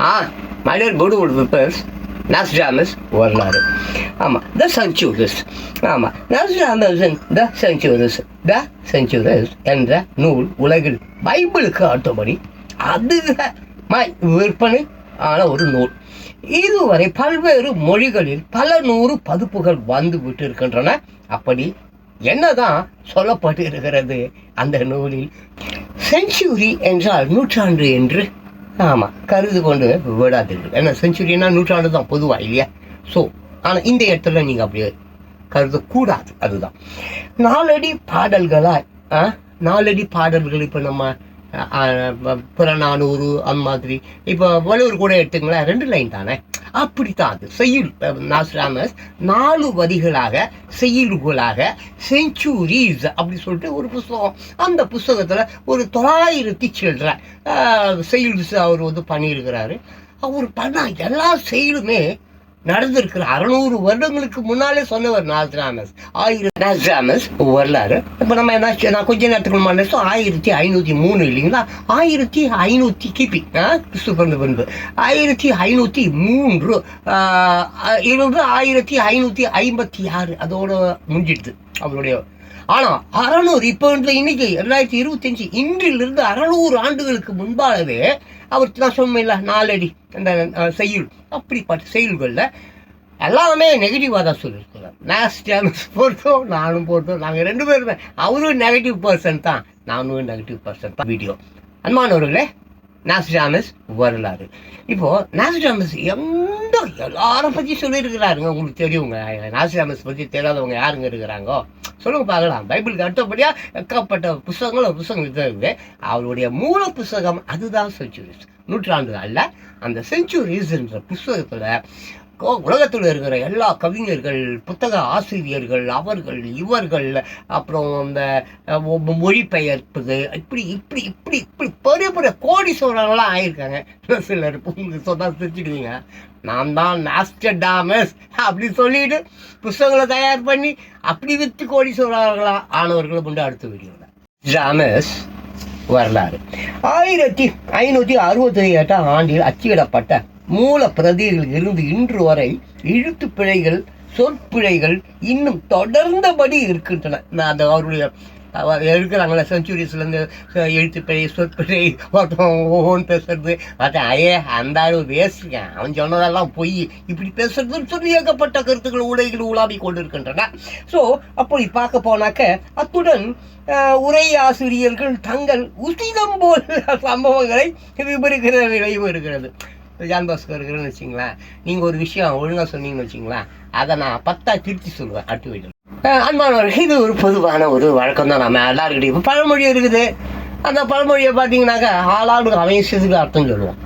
My dear beautiful peoples, Nostradamus வரலாறு. ஆமாம், த centuries. ஆமாம், நாஸ்ட்ராடமஸின் த செஞ்சுரிஸ் என்ற நூல் உலகில் பைபிளுக்கு அடுத்தபடி அதிகமாய் விற்பனை ஆன ஒரு நூல். இதுவரை பல்வேறு மொழிகளில் பல நூறு பதிப்புகள் வந்து விட்டு இருக்கின்றன. அப்படி என்னதான் சொல்லப்பட்டு இருக்கிறது அந்த நூலில்? செஞ்சுரி என்றால் நூற்றாண்டு என்று கருது கொண்டு விடாதீர்கள். ஏன்னா செஞ்சுரினா நூற்றாண்டு தான் பொதுவாக, இல்லையா? ஸோ ஆனால் இந்த இடத்துல நீங்கள் அப்படியே கருதக்கூடாது. அதுதான் நாலடி பாடல்கள் இப்போ நம்ம புறநானூறு அந்த மாதிரி இப்போ வள்ளுவர் கூட எடுத்துங்களேன், 2 லைன் தானே, அப்படித்தான் அது செய்யுள். நாஸ்ட்ராடமஸ் 4 வரிகளாக செய்யுள்களாக செஞ்சுரிஸ் அப்படி சொல்லிட்டு ஒரு புஸ்தகம். அந்த புஸ்தகத்தில் ஒரு 900 சில்லற செய்யுள்ஸ் அவர் பண்ணியிருக்கிறாரு. அவர் பண்ண எல்லா செயலுமே நடந்திருக்கிற 600 வருடங்களுக்கு முன்னாலே சொன்னவர் நாஸ்ட்ராடமஸ் வரலாறு. இப்போ நம்ம நான் கொஞ்ச நேரத்துக்கு முன்னாடி 1503 இல்லைங்களா? 1500 கிபி கிறிஸ்து பிறந்த பின்பு 1503 இருந்து 1556 அதோட முடிஞ்சிடுது அவருடைய. ஆனால் 600 இப்போ இன்னைக்கு 2025 இன்றிலிருந்து 600 ஆண்டுகளுக்கு முன்பாகவே அவர் நான் சொன்னேன்ல 4 அடி அந்த செய்யுள், அப்படிப்பட்ட செயல்களில் எல்லாமே நெகட்டிவாக தான் சொல்லியிருக்கிறார். நாஸ்ட்ராடமஸ் பொறுத்தோம், நானும் பொறுத்தோம், நாங்கள் 2 பேருமே. அவரும் நெகட்டிவ் பர்சன் தான், நானும் நெகட்டிவ் பர்சன் தான். வீடியோ அன்பானவர்களே, நாஸ்ட்ராடமஸ் வரலாறு. இப்போது நாஸ்ட்ராடமஸ் எல்லாரும் பற்றி சொல்லியிருக்கிறாருங்க. உங்களுக்கு தெரியுங்க, நாஸ்ட்ராடமஸ் பற்றி தெரியாதவங்க யாருங்க இருக்கிறாங்கோ? சொல்லுங்க பார்க்கலாம். பைபிளுக்கு அடுத்தபடியாக எக்கப்பட்ட புஸ்தகம் இருக்குது. அவருடைய மூல புஸ்தகம் அதுதான் செஞ்சுரிஸ். நூற்றாண்டு அல்ல, அந்த செஞ்சுரிஸ் என்ற புஸ்தகத்தில் உலகத்தில் இருக்கிற எல்லா கவிஞர்கள், புத்தக ஆசிரியர்கள், அவர்கள் இவர்கள், அப்புறம் இந்த மொழிபெயர்ப்புது, இப்படி இப்படி இப்படி இப்படி பெரிய பெரிய கோடீஸ்வரர்கள்லாம் ஆயிருக்காங்க. சிலர் உங்களுக்கு சொன்னால் தெரிஞ்சுடுவீங்க, நான் தான் நாஸ்ட்ராடமஸ் அப்படி சொல்லிட்டு புஸ்தகங்களை தயார் பண்ணி அப்படி விற்று கோடீஸ்வரர்களாக ஆனவர்களை கொண்டு அடுத்த வீடியோவில். நாஸ்ட்ராடமஸ் வரலாறு 1568 ஆண்டில் அச்சிடப்பட்ட மூல பிரதிகளில் இருந்து இன்று வரை எழுத்து பிழைகள், சொற்பிழைகள் இன்னும் தொடர்ந்தபடி இருக்கின்றன. அந்த அவருடைய இருக்கிறாங்களே செஞ்சுரிஸ்லேருந்து எழுத்துப்பிழை, சொற்பிழை, ஒருத்தன் பேசுறது அந்த அளவு வேஸ்ட்டுங்க, அவன் சொன்னதெல்லாம் பொய், இப்படி பேசுறதுன்னு சொல்லி ஏகப்பட்ட கருத்துக்கள் உலகில் உலாவி கொண்டு இருக்கின்றன. ஸோ அப்படி பார்க்க போனாக்க அத்துடன் உரை ஆசிரியர்கள் தங்கள் உசிதம் போல் சம்பவங்களை விவரிக்கிற நிலையும் இருக்கிறது. ஜான் பாஸ்கர் இருக்கிறேன்னு வச்சிங்களேன், நீங்கள் ஒரு விஷயம் ஒழுங்காக சொன்னீங்கன்னு வச்சிங்களேன், அதை நான் 10 திருத்தி சொல்லுவேன் அடுத்த வீட்டில். அன்பானவர்கள், இது ஒரு பொதுவான ஒரு வழக்கம் தான். நம்ம எல்லாருக்கிட்டையும் இப்போ பழமொழி இருக்குது. அந்த பழமொழியை பார்த்தீங்கன்னாக்கா ஆளாளுக்கு அவன் இஷ்டத்துக்கு அர்த்தம் சொல்லுவோம்.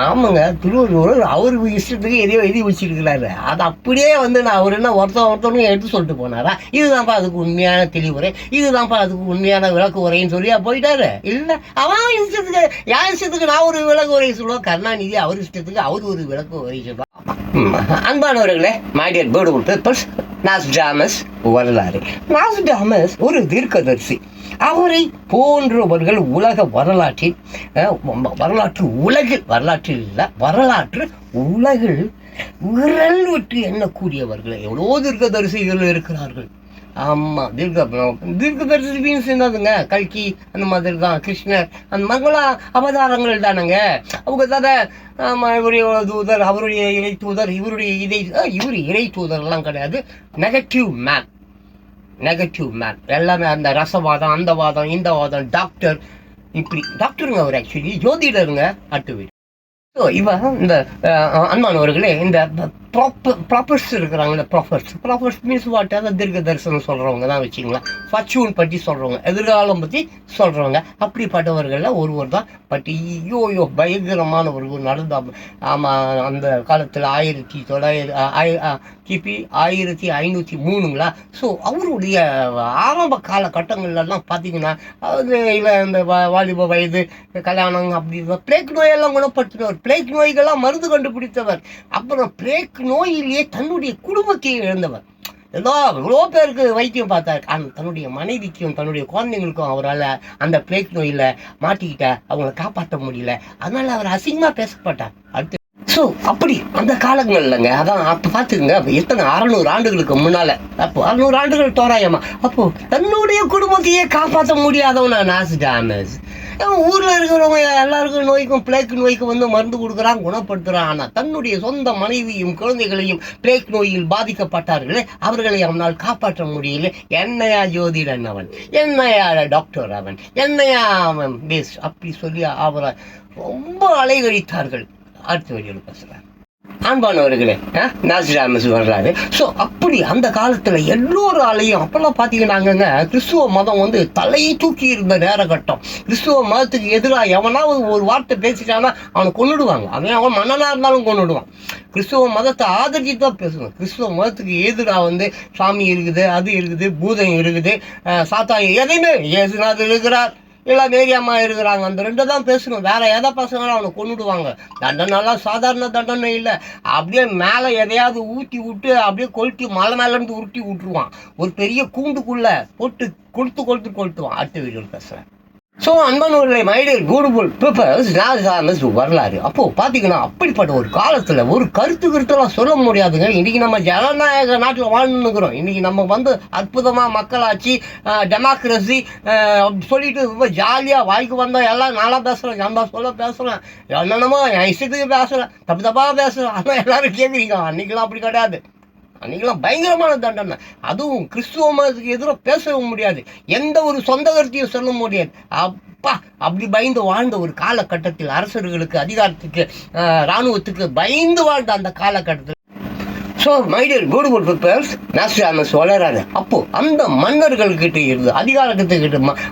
ஆமாங்க, திருவள்ளுவர் அவருக்கு இஷ்டத்துக்கு எதையோ எழுதி வச்சிருக்கிறாரு. அது அப்படியே நான் அவர் என்ன ஒருத்தனும் எடுத்து சொல்லிட்டு போனாரா? இதுதான்ப்பா அதுக்கு உண்மையான தெளிவுரை, இதுதான்ப்பா அதுக்கு உண்மையான விளக்கு உரைன்னு சொல்லி போயிட்டாரு. இல்லை, அவன் இஷ்டத்துக்கு, யார் இஷ்டத்துக்கு நான் ஒரு விளக்கு உரை சொல்லுவோம். கருணாநிதி அவர் இஷ்டத்துக்கு அவர் ஒரு விளக்கு உரை சொல்லுவான். அன்பானவர்களே, மை டியர் பியூட்டிஃபுல் பீப்பிள்ஸ், நாஸ்ட்ராடமஸ் வரலாறு. நாஸ்ட்ராடமஸ் ஒரு தீர்க்கதரிசி. அவரை போன்றவர்கள் உலக வரலாற்றில் விரல் விட்டு எண்ணக்கூடியவர்கள் எவ்வளோ தீர்க்கதரிசிகள் இருக்கிறார்கள். ஆமாம், தீர்க்கதரிசி மீன்ஸ் என்னதுங்க? கல்கி அந்த மாதிரி தான், கிருஷ்ணர் அந்த மாதிரிலாம் அவதாரங்கள் தானுங்க. அவங்க தானே இவருடைய தூதர், அவருடைய இறை தூதர், இவர் இறை தூதர்லாம் கிடையாது. நெகட்டிவ் மேன் எல்லாமே. அந்த ரசவாதம், அந்த வாதம், இந்த வாதம், டாக்டர், இப்படி டாக்டருங்க அவர் ஆக்சுவலி ஜோதிடருங்க. அடுத்த வீடு. ஸோ இந்த அன்பானவர்களே, இந்த ப்ராப்பர்ஸ் இருக்கிறாங்க. ப்ராப்பர்ஸ் மீன்ஸ் வாட்? அதை தீர்க்க தரிசனம் சொல்கிறவங்க தான் வச்சுங்களேன். ஃபர்ச்சூன் பற்றி சொல்கிறவங்க, எதிர்காலம் பற்றி சொல்கிறவங்க, அப்படிப்பட்டவர்களில் ஒருவர் தான். பட் ஐயோ பயங்கரமான ஒரு நடந்த. ஆமாம், அந்த காலத்தில் 1900 கிபி 1503ங்களா? ஸோ அவருடைய ஆரம்ப காலகட்டங்கள்லாம் பார்த்தீங்கன்னா இந்த வாலிப வயது, கல்யாணம், அப்படி பிளேக் நோயெல்லாம் குணப்படுத்தினவர். பிளேக் நோய்கள்லாம் மருந்து கண்டுபிடித்தவர். அப்புறம் பிளேக் நோயிலேயே தன்னுடைய குடும்பத்தை இழந்தவர். எவ்வளோ பேருக்கு வைத்தியம் பார்த்தாரு. தன்னுடைய மனைவிக்கும் தன்னுடைய குழந்தைங்களுக்கும் அவரால் அந்த பிளேக் நோயில் மாட்டிக்கிட்ட அவங்கள காப்பாற்ற முடியல. அதனால அவர் அசிங்கமாக பேசப்பட்டார். அடுத்து ஸோ அப்படி அந்த காலங்கள்லங்க, அதான் அப்போ பார்த்துக்குங்க, அப்போ எத்தனை 600 ஆண்டுகளுக்கு முன்னால், அப்போ 600 ஆண்டுகள் தோராயமா, அப்போ தன்னுடைய குடும்பத்தையே காப்பாற்ற முடியாதவனா நாஸ்டாமஸ். ஊரில் இருக்கிறவங்க எல்லாருக்கும் நோய்க்கும் பிளேக் நோய்க்கு வந்து மருந்து கொடுக்குறான், குணப்படுத்துகிறான். ஆனால் தன்னுடைய சொந்த மனைவியும் குழந்தைகளையும் பிளேக் நோயில் பாதிக்கப்பட்டார்களே, அவர்களை அவனால் காப்பாற்ற முடியல. என்னையா ஜோதிடன் அவன், என்னையா டாக்டர் அவன், என்னையா அவன் பெஸ்ட் அப்படி சொல்லி அவரை ரொம்ப அலைகழித்தார்கள். அடுத்த வீடியோவில் பேசுகிறேன். அன்பானவர்களே, நாஸ்டாமஸ் வரலாறு. ஸோ அப்படி அந்த காலத்தில் எல்லோராலையும் அப்போல்லாம் பார்த்தீங்கன்னாங்கங்க, கிறிஸ்துவ மதம் வந்து தலையை தூக்கி இருந்த நேரகட்டம். கிறிஸ்துவ மதத்துக்கு எதிராக எவனாவது ஒரு வார்த்தை பேசிட்டானா அவனை கொண்டுடுவாங்க. அவன் மன்னனாக இருந்தாலும் கொண்டுடுவான். கிறிஸ்துவ மதத்தை ஆதரிச்சு தான் பேசணும். கிறிஸ்துவ மதத்துக்கு எதிராக வந்து சாமி இருக்குது, அது இருக்குது, பூதம் இருக்குது, சாத்தான் எதையுமே இயேசுநாதர் இருக்கிறார், எல்லாம் மேரியாமா இருக்கிறாங்க, அந்த 2 தான் பேசணும். வேற எதை பசங்களும் அவனை கொண்டுடுவாங்க. தண்டனைலாம் சாதாரண தண்டனை இல்லை. அப்படியே மேலே எதையாவது ஊற்றி விட்டு அப்படியே கொளுத்தி மலை மேலேருந்து உருட்டி விட்டுருவான். ஒரு பெரிய கூண்டுக்குள்ளே போட்டு கொளுத்துவான். அடுத்த வீடியோவில் பேசுகிறேன். ஸோ அன்பானவர்களே, மைடியர் பியூட்டிஃபுல் பீப்பிள்ஸ், நாஸ்டாமஸ் வரலாறு. அப்போது பார்த்தீங்கன்னா அப்படிப்பட்ட ஒரு காலத்தில் ஒரு கருத்துலாம் சொல்ல முடியாதுங்க. இன்றைக்கி நம்ம ஜனநாயக நாட்டில் வாழ்ந்துக்கிறோம். இன்றைக்கி நம்ம வந்து அற்புதமாக மக்களாட்சி, டெமோக்ரஸி சொல்லிட்டு ரொம்ப ஜாலியாக வாய்க்கு வந்தால் எல்லாம் நல்லா பேசுகிறேன், நான் தான் சொல்ல பேசுகிறேன், என்னென்னமோ என் இஷ்டத்துக்கு பேசுகிறேன், தப்பாக பேசுகிறேன். ஆனால் எல்லோரும் கேட்குறீங்க. அன்றைக்கெலாம் அப்படி கிடையாது. அன்றைக்கெல்லாம் பயங்கரமான தண்டனை. அதுவும் கிறிஸ்துவ மதத்துக்கு எதிராக பேசவும் முடியாது, எந்த ஒரு சொந்த கருத்தையும் சொல்ல முடியாது. அப்பா அப்படி பயந்து வாழ்ந்த ஒரு காலகட்டத்தில், அரசர்களுக்கு, அதிகாரத்துக்கு, இராணுவத்துக்கு பயந்து வாழ்ந்த அந்த காலகட்டத்தில் ஸோ மைடியர் பியூட்டிஃபுல் பீப்பிள்ஸ், நாஸ்டாமஸ் வளராது. அப்போது அந்த மன்னர்கள்கிட்ட இருந்து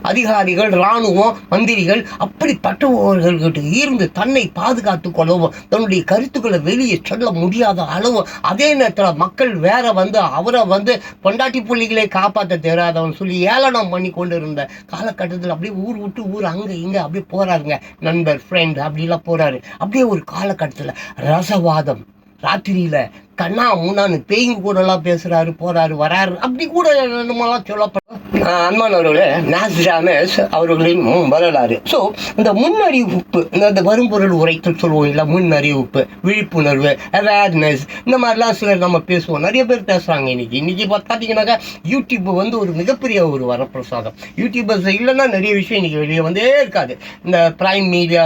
அதிகாரிகள், இராணுவம், மந்திரிகள் அப்படிப்பட்டவர்கள்கிட்ட இருந்து தன்னை பாதுகாத்து கொள்ளவும், தன்னுடைய கருத்துக்களை வெளியே சொல்ல முடியாத அளவு, அதே நேரத்தில் மக்கள் வேற வந்து அவரை வந்து பொண்டாட்டி புள்ளிகளை காப்பாற்ற தெரியாதவன் சொல்லி ஏளனம் பண்ணி கொண்டு இருந்த காலகட்டத்தில் அப்படியே ஊர் விட்டு ஊர் அங்கே இங்கே அப்படியே போகிறாருங்க. நண்பர், ஃப்ரெண்ட் அப்படிலாம் போகிறாரு. அப்படியே ஒரு காலகட்டத்தில் ரசவாதம், ராத்திரியில் கண்ணா முன்னான்னு பேய்ங்க கூடலாம் பேசுகிறாரு, போகிறாரு, வராரு, அப்படி கூட என்னமெல்லாம் சொல்லப்படும். அன்பானவர்களே, நாஸ்டாமஸ் அவர்களின் வரலாறு. ஸோ இந்த முன்னறிவிப்பு, இந்த வரும்பொருள் உரைத்தல் சொல்லுவோம் இல்லை, முன்னறிவிப்பு, விழிப்புணர்வு, அவேர்னஸ், இந்த மாதிரிலாம் சிலர் நம்ம பேசுவோம். நிறைய பேர் பேசுகிறாங்க. இன்னைக்கு பார்த்தீங்கன்னாக்கா யூடியூப் வந்து ஒரு மிகப்பெரிய ஒரு வரப்பிரசாதம். யூடியூபர்ஸ் இல்லைன்னா நிறைய விஷயம் இன்றைக்கி வெளியே வந்தே இருக்காது. இந்த ப்ரைம் மீடியா,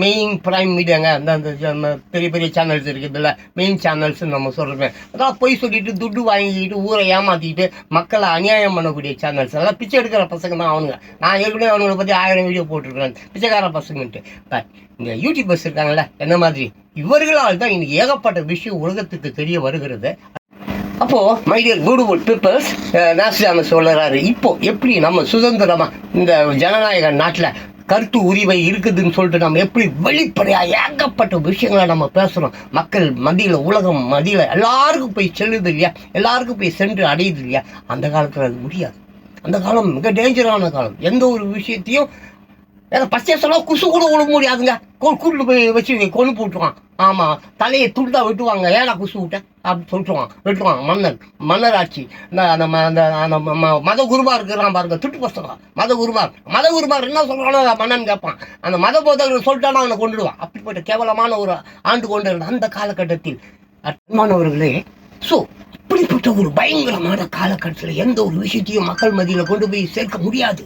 மெயின் ப்ரைம் மீடியாங்க, அந்த பெரிய பெரிய சேனல்ஸ் இருக்குதுல்ல, மெயின் சேனல்ஸ்ன்னு நம்ம சொல்கிறோம். அதான் போய் சொல்லிட்டு துட்டு வாங்கிக்கிட்டு ஊரை ஏமாற்றிக்கிட்டு மக்களை அநியாயம் பண்ணக்கூடிய சேனல்ஸ். அதெல்லாம் பிச்சை எடுக்கிற பசங்க தான் அவனுங்க. நான் ஏற்கனவே அவங்களை பற்றி 1000 வீடியோ போட்டிருக்கிறேன், பிச்சைக்கார பசங்கன்ட்டு. பட் இங்கே யூடியூபர்ஸ் இருக்காங்கல்ல, என்ன மாதிரி இவர்களால் தான் இன்னைக்கு ஏகப்பட்ட விஷயம் உலகத்துக்கு தெரிய வருகிறது. அப்போது மைடியர் பியூட்டிஃபுல் பீப்பிள்ஸ், நாஸ்டாமஸ் சொல்கிறாரு, இப்போ எப்படி நம்ம சுதந்திரமாக இந்த ஜனநாயக நாட்டில் கருத்து உரிமை இருக்குதுன்னு சொல்லிட்டு நம்ம எப்படி வெளிப்படையாக ஏகப்பட்ட விஷயங்களை நம்ம பேசுகிறோம். மக்கள் மத்தியில், உலகம் மத்தியில் எல்லாருக்கும் போய் செல்லுது இல்லையா, எல்லாருக்கும் போய் சென்று அடையுது இல்லையா. அந்த காலத்தில் அது முடியாது. அந்த காலம் மிக டேஞ்சரான காலம். எந்த ஒரு விஷயத்தையும் பச்சை சொன்னால் குசு கூட விட முடியாதுங்க. கூட்டு போய் வச்சு கொண்டு போட்டுருவான். ஆமாம், தலையை துண்டா வெட்டுவாங்க. ஏன்னா குசு விட்டேன் அப்படி வெட்டுவான். மன்னர் ஆட்சி. அந்த மத குருமா இருக்கிறான் பாருங்க, திட்டு பசங்க. மத குருமார் என்ன சொல்கிறானோ மன்னன் கேட்பான். அந்த மத போதகர்கள் சொல்லிட்டானா அவனை கொண்டுடுவான். அப்படிப்பட்ட கேவலமான ஒரு ஆண்டு கொண்டு இருந்த அந்த காலகட்டத்தில் அன்பானவர்களே, ஸோ அப்படிப்பட்ட ஒரு பயங்கரமான காலகட்டத்தில் எந்த ஒரு விஷயத்தையும் மக்கள் மத்தியில் கொண்டு போய் சேர்க்க முடியாது.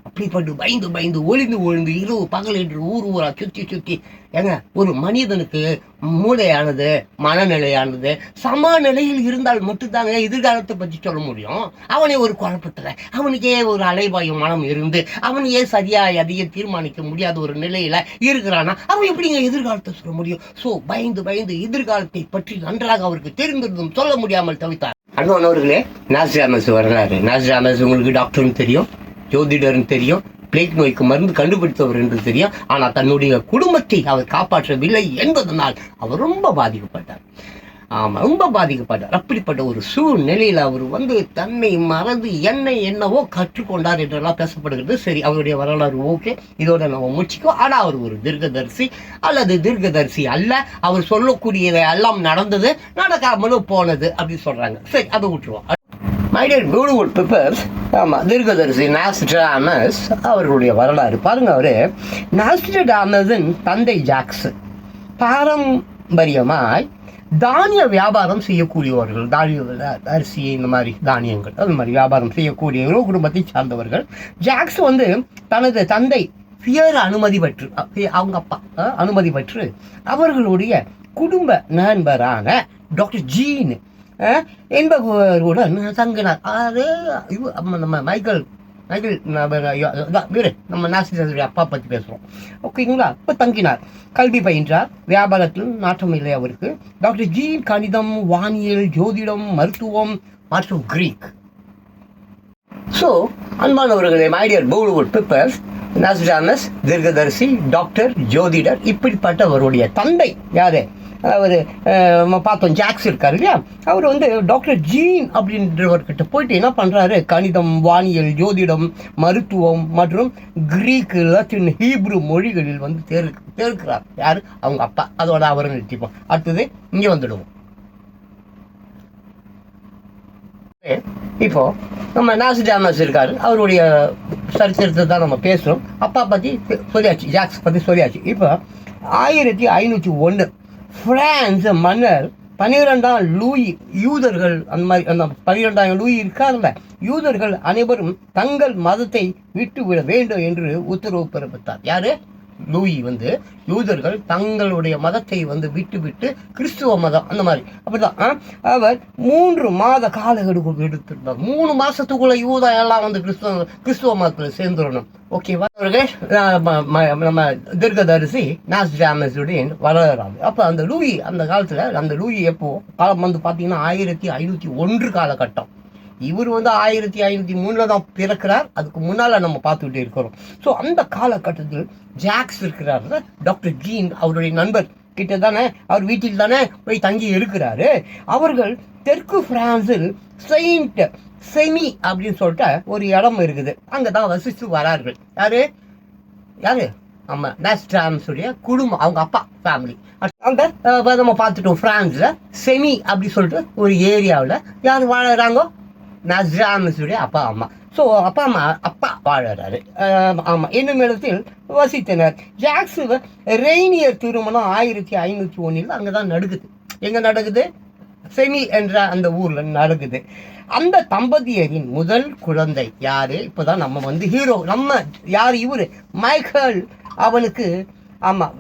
அப்படிப்பட்டு பயந்து ஒளிந்து இரவு பகல் என்று ஊரா சுற்றி ஏங்க, ஒரு மனிதனுக்கு மூளையானது, மனநிலையானது சமநிலையில் இருந்தால் மட்டும்தாங்க எதிர்காலத்தை பற்றி சொல்ல முடியும். அவனே ஒரு குழப்பத்தில், அவனுக்கே ஒரு அலைபாயும் மனம் இருந்து அவனையே சரியாக எதையும் தீர்மானிக்க முடியாத ஒரு நிலையில் இருக்கிறானா அவன் எப்படிங்க எதிர்காலத்தை சொல்ல முடியும்? ஸோ பயந்து எதிர்காலத்தை பற்றி நன்றாக அவருக்கு தெரிந்திருந்தும் சொல்ல முடியாமல் தவித்தார். அன்பானவர்களே, நாஸ்டாமஸ் வரலாறு. நாஸ்டாமஸ் உங்களுக்கு டாக்டர்னு தெரியும், ஜோதிடர்னு தெரியும், பிளேக் நோய்க்கு மருந்து கண்டுபிடித்தவர் என்று தெரியும். ஆனால் தன்னுடைய குடும்பத்தை அவர் காப்பாற்றவில்லை என்பதனால் அவர் ரொம்ப பாதிக்கப்பட்டார். ஆமாம், ரொம்ப பாதிக்கப்பட்டார். அப்படிப்பட்ட ஒரு சூழ்நிலையில் அவர் வந்து தன்னை மறந்து என்னவோ கற்றுக்கொண்டார் என்றெல்லாம் பேசப்படுகிறது. சரி, அவருடைய வரலாறு ஓகே, இதோட நம்ம முடிச்சுக்கோ. ஆனால் அவர் ஒரு தீர்க்கதரிசி அல்லது தீர்க்கதரிசி அல்ல, அவர் சொல்லக்கூடியதை எல்லாம் நடந்தது, நடக்காமலும் போனது அப்படின்னு சொல்றாங்க. சரி, அதை விட்டுருவோம். மை டியர் பியூட்டிஃபுல் பீப்பிள்ஸ், ஆமாம், தீர்க்கதரிசி நாஸ்ட்ராடமஸ் அவர்களுடைய வரலாறு பாருங்க. அவரு நாஸ்ட்ராடமஸின் தந்தை ஜாக்ஸ் பாரம்பரியமாய் தானிய வியாபாரம் செய்யக்கூடியவர்கள், அரிசி, இந்த மாதிரி தானியங்கள், அது மாதிரி வியாபாரம் செய்யக்கூடியவர்கள் குடும்பத்தை சார்ந்தவர்கள். ஜாக்ஸ் வந்து தனது தந்தை பியர் அனுமதி பெற்று, அவங்க அப்பா அனுமதி பெற்று அவர்களுடைய குடும்ப நண்பரான டாக்டர் ஜீன் என்பவருடன் தங்கினார். அது நம்ம மைக்கேல் நம்ம நாசிரிய அப்பா பற்றி பேசுகிறோம், ஓகேங்களா? இப்போ தங்கினார், கல்வி பயின்றார், வியாபாரத்தில் நாட்டம் இல்லை அவருக்கு. டாக்டர் ஜீன் கணிதம், வானியல், ஜோதிடம், மருத்துவம் மற்றும் கிரீக். ஸோ அன்பானவர்களே, மை டியர் பியூட்டிஃபுல் பீப்பிள்ஸ், நாஸ்ட்ராடமஸ் தீர்க்கதரிசி, டாக்டர், ஜோதிடர், இப்படிப்பட்டவருடைய தந்தை யாரு? அவர் பார்த்தோம், ஜாக்ஸ் இருக்கார் இல்லையா? அவர் வந்து டாக்டர் ஜீன் அப்படின்றவர்கிட்ட போயிட்டு என்ன பண்ணுறாரு? கணிதம், வானியல், ஜோதிடம், மருத்துவம் மற்றும் கிரீக், லத்தீன், ஹீப்ரு மொழிகளில் வந்து தேர்க்கிறார். யார்? அவங்க அப்பா. அதோட அவரை நிறுத்திப்போம். அடுத்தது இங்கே வந்துடுவோம். இப்போ நம்ம நாஸ்ட்ராடமஸ் இருக்காரு, அவருடைய சரித்திரத்தை தான் நம்ம பேசுகிறோம். அப்பா பற்றி சொல்லியாச்சு, ஜாக்ஸ் பற்றி சொல்லியாச்சு. இப்போ 1501 பிரான்ஸ் மன்னர் 12ஆம் லூயி, யூதர்கள் அந்த மாதிரி, அந்த 12ஆம் லூயி இருக்காங்கல்ல, யூதர்கள் அனைவரும் தங்கள் மதத்தை விட்டுவிட வேண்டும் என்று உத்தரவு பிறப்பித்தார். யாரு? லூயி வந்து யூதர்கள் தங்களுடைய மதத்தை வந்து விட்டு கிறிஸ்துவ மதம், அந்த மாதிரி அப்படிதான். அவர் 3 மாத காலக்கெடு எடுத்திருந்தார். 3 மாசத்துக்குள்ள யூதா எல்லாம் வந்து கிறிஸ்துவ மதத்தில் சேர்ந்துடணும். ஓகேவா? நம்ம தீர்க்கதரிசி நாஸ்ட்ராடமஸுடைய வரலாறு. அப்போ அந்த லூயி, அந்த காலத்தில் அந்த லூயி எப்போ காலம் வந்து பார்த்தீங்கன்னா 1501 காலகட்டம். இவர் வந்து 1503 தான் பிறக்கிறார். அதுக்கு முன்னால் நம்ம பார்த்துக்கிட்டே இருக்கிறோம். ஸோ அந்த காலகட்டத்தில் ஜாக்ஸ் இருக்கிறார், டாக்டர் ஜீன் அவருடைய நண்பர் கிட்ட தானே, அவர் வீட்டில் தானே போய் தங்கி இருக்கிறாரு. அவர்கள் தெற்கு பிரான்சில் செயின்ட் செமி அப்படின்னு சொல்லிட்டு ஒரு இடம் இருக்குது, அங்கே தான் வசித்து வரார்கள். யாரு? நம்ம நாஸ்ட்ராடமஸுடைய குடும்பம், அவங்க அப்பா ஃபேமிலி. அங்கே நம்ம பார்த்துட்டோம், பிரான்ஸில் செமி அப்படி சொல்லிட்டு ஒரு ஏரியாவில் யார் வாழறாங்க? நாஸ்ட்ராடமஸுடைய அப்பா அம்மா. ஸோ அப்பா வாழறாரு. ஆமாம், என்னும் இடத்தில் வசித்தனர். ஜாக்ஸ் ரெய்னியர் திருமணம் 1501 அங்கே தான் நடக்குது. எங்கே நடக்குது? செமி என்ற அந்த ஊரில் நடக்குது. அந்த தம்பதியரின் முதல் குழந்தை யாரு? இப்போதான் நம்ம வந்து ஹீரோ, நம்ம யார்? இவரு மைக்கேல். அவனுக்கு ஆமாம்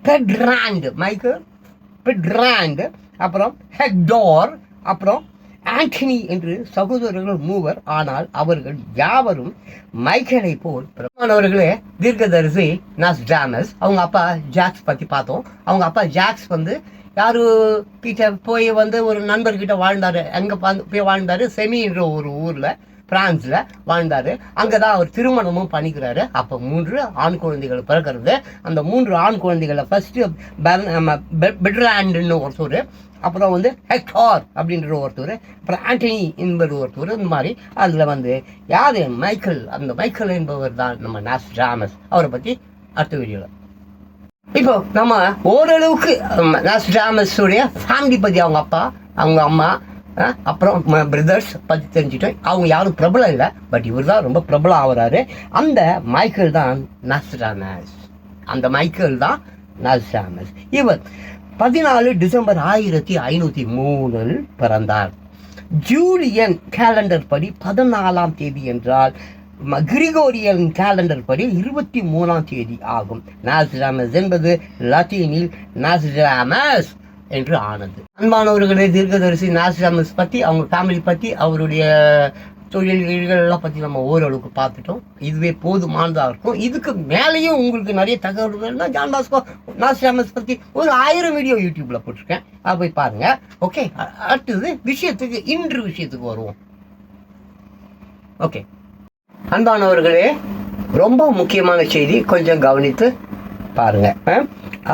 பெட்ராண்ட், மைக்கேல் பெட்ராண்ட், அப்புறம் ஹெக்டோர், அப்புறம் ஆண்டனி என்று சகோதரர்கள் 3. ஆனால் அவர்கள் யாவரும் மைக்கேலை போல் பிரமானவர்களே. தீர்க்கதரிசி நாஸ்ட்ராடமஸ், அவங்க அப்பா ஜாக்ஸ் பற்றி பார்த்தோம். அவங்க அப்பா ஜாக்ஸ் வந்து யாரு கிட்ட போய் வந்து ஒரு நண்பர்கிட்ட வாழ்ந்தாரு. எங்கே போய் வாழ்ந்தாரு? செமின்ற ஒரு ஊரில், பிரான்ஸில் வாழ்ந்தார். அங்கே தான் அவர் திருமணமும் பண்ணிக்கிறாரு. அப்போ 3 ஆண் குழந்தைகள் பிறக்கிறது. அந்த 3 ஆண் குழந்தைகளை ஃபஸ்ட்டு பெட்ராண்டுன்னு ஒருத்தர், அப்புறம் வந்து ஹெக்டார் அப்படின்ற ஒருத்தர், அப்புறம் ஆண்டனி என்பது ஒருத்தர். இந்த மாதிரி அதில் வந்து யார்? மைக்கேல். அந்த மைக்கேல் என்பவர் தான் நம்ம நாஸ்ட்ராடமஸ். அவரை பற்றி அடுத்த வீடியோவில். இப்போ நம்ம ஓரளவுக்கு நாஸ்ட்ராடமஸுடைய ஃபேமிலி பற்றி, அவங்க அப்பா, அவங்க அம்மா, அப்புறம் பிரதர்ஸ் பற்றி தெரிஞ்சுட்டோம். அவங்க யாரும் பிரபலம் இல்லை, பட் இவர் தான் ரொம்ப பிரபலம் ஆகிறாரு. அந்த மைக்கேல் தான் நாஸ்ட்ராடமஸ். அந்த மைக்கேல் தான் நாஸ்ட்ராடமஸ். இவர் 14 டிசம்பர் 1503 பிறந்தார். ஜூலியன் கேலண்டர் படி 14ஆம் தேதி என்றால் கிரிகோரியன் கேலண்டர் படி 23ஆம் தேதி ஆகும். நாஸ்ட்ராடமஸ் என்பது லத்தீனில் நாஸ்ட்ராடமஸ் என்று ஆனது. அன்பானவர்களே, தீர்க்கதரிசி நாஸ்ட்ராடமஸ் பற்றி, அவங்க ஃபேமிலி பற்றி, அவருடைய தொழில்களெல்லாம் பற்றி நம்ம ஓரளவுக்கு பார்த்துட்டோம். இதுவே போதுமானதாக இருக்கும். இதுக்கு மேலேயும் உங்களுக்கு நிறைய தகவல்கள்னா ஜான் பாஸ்கோ நாஸ்ட்ராடமஸ் பற்றி ஒரு 1000 வீடியோ யூடியூப்பில் போட்டிருக்கேன், அதை போய் பாருங்கள். ஓகே, அடுத்தது இன்று விஷயத்துக்கு வருவோம். ஓகே அன்பானவர்களே, ரொம்ப முக்கியமான செய்தி, கொஞ்சம் கவனித்து பாருங்க.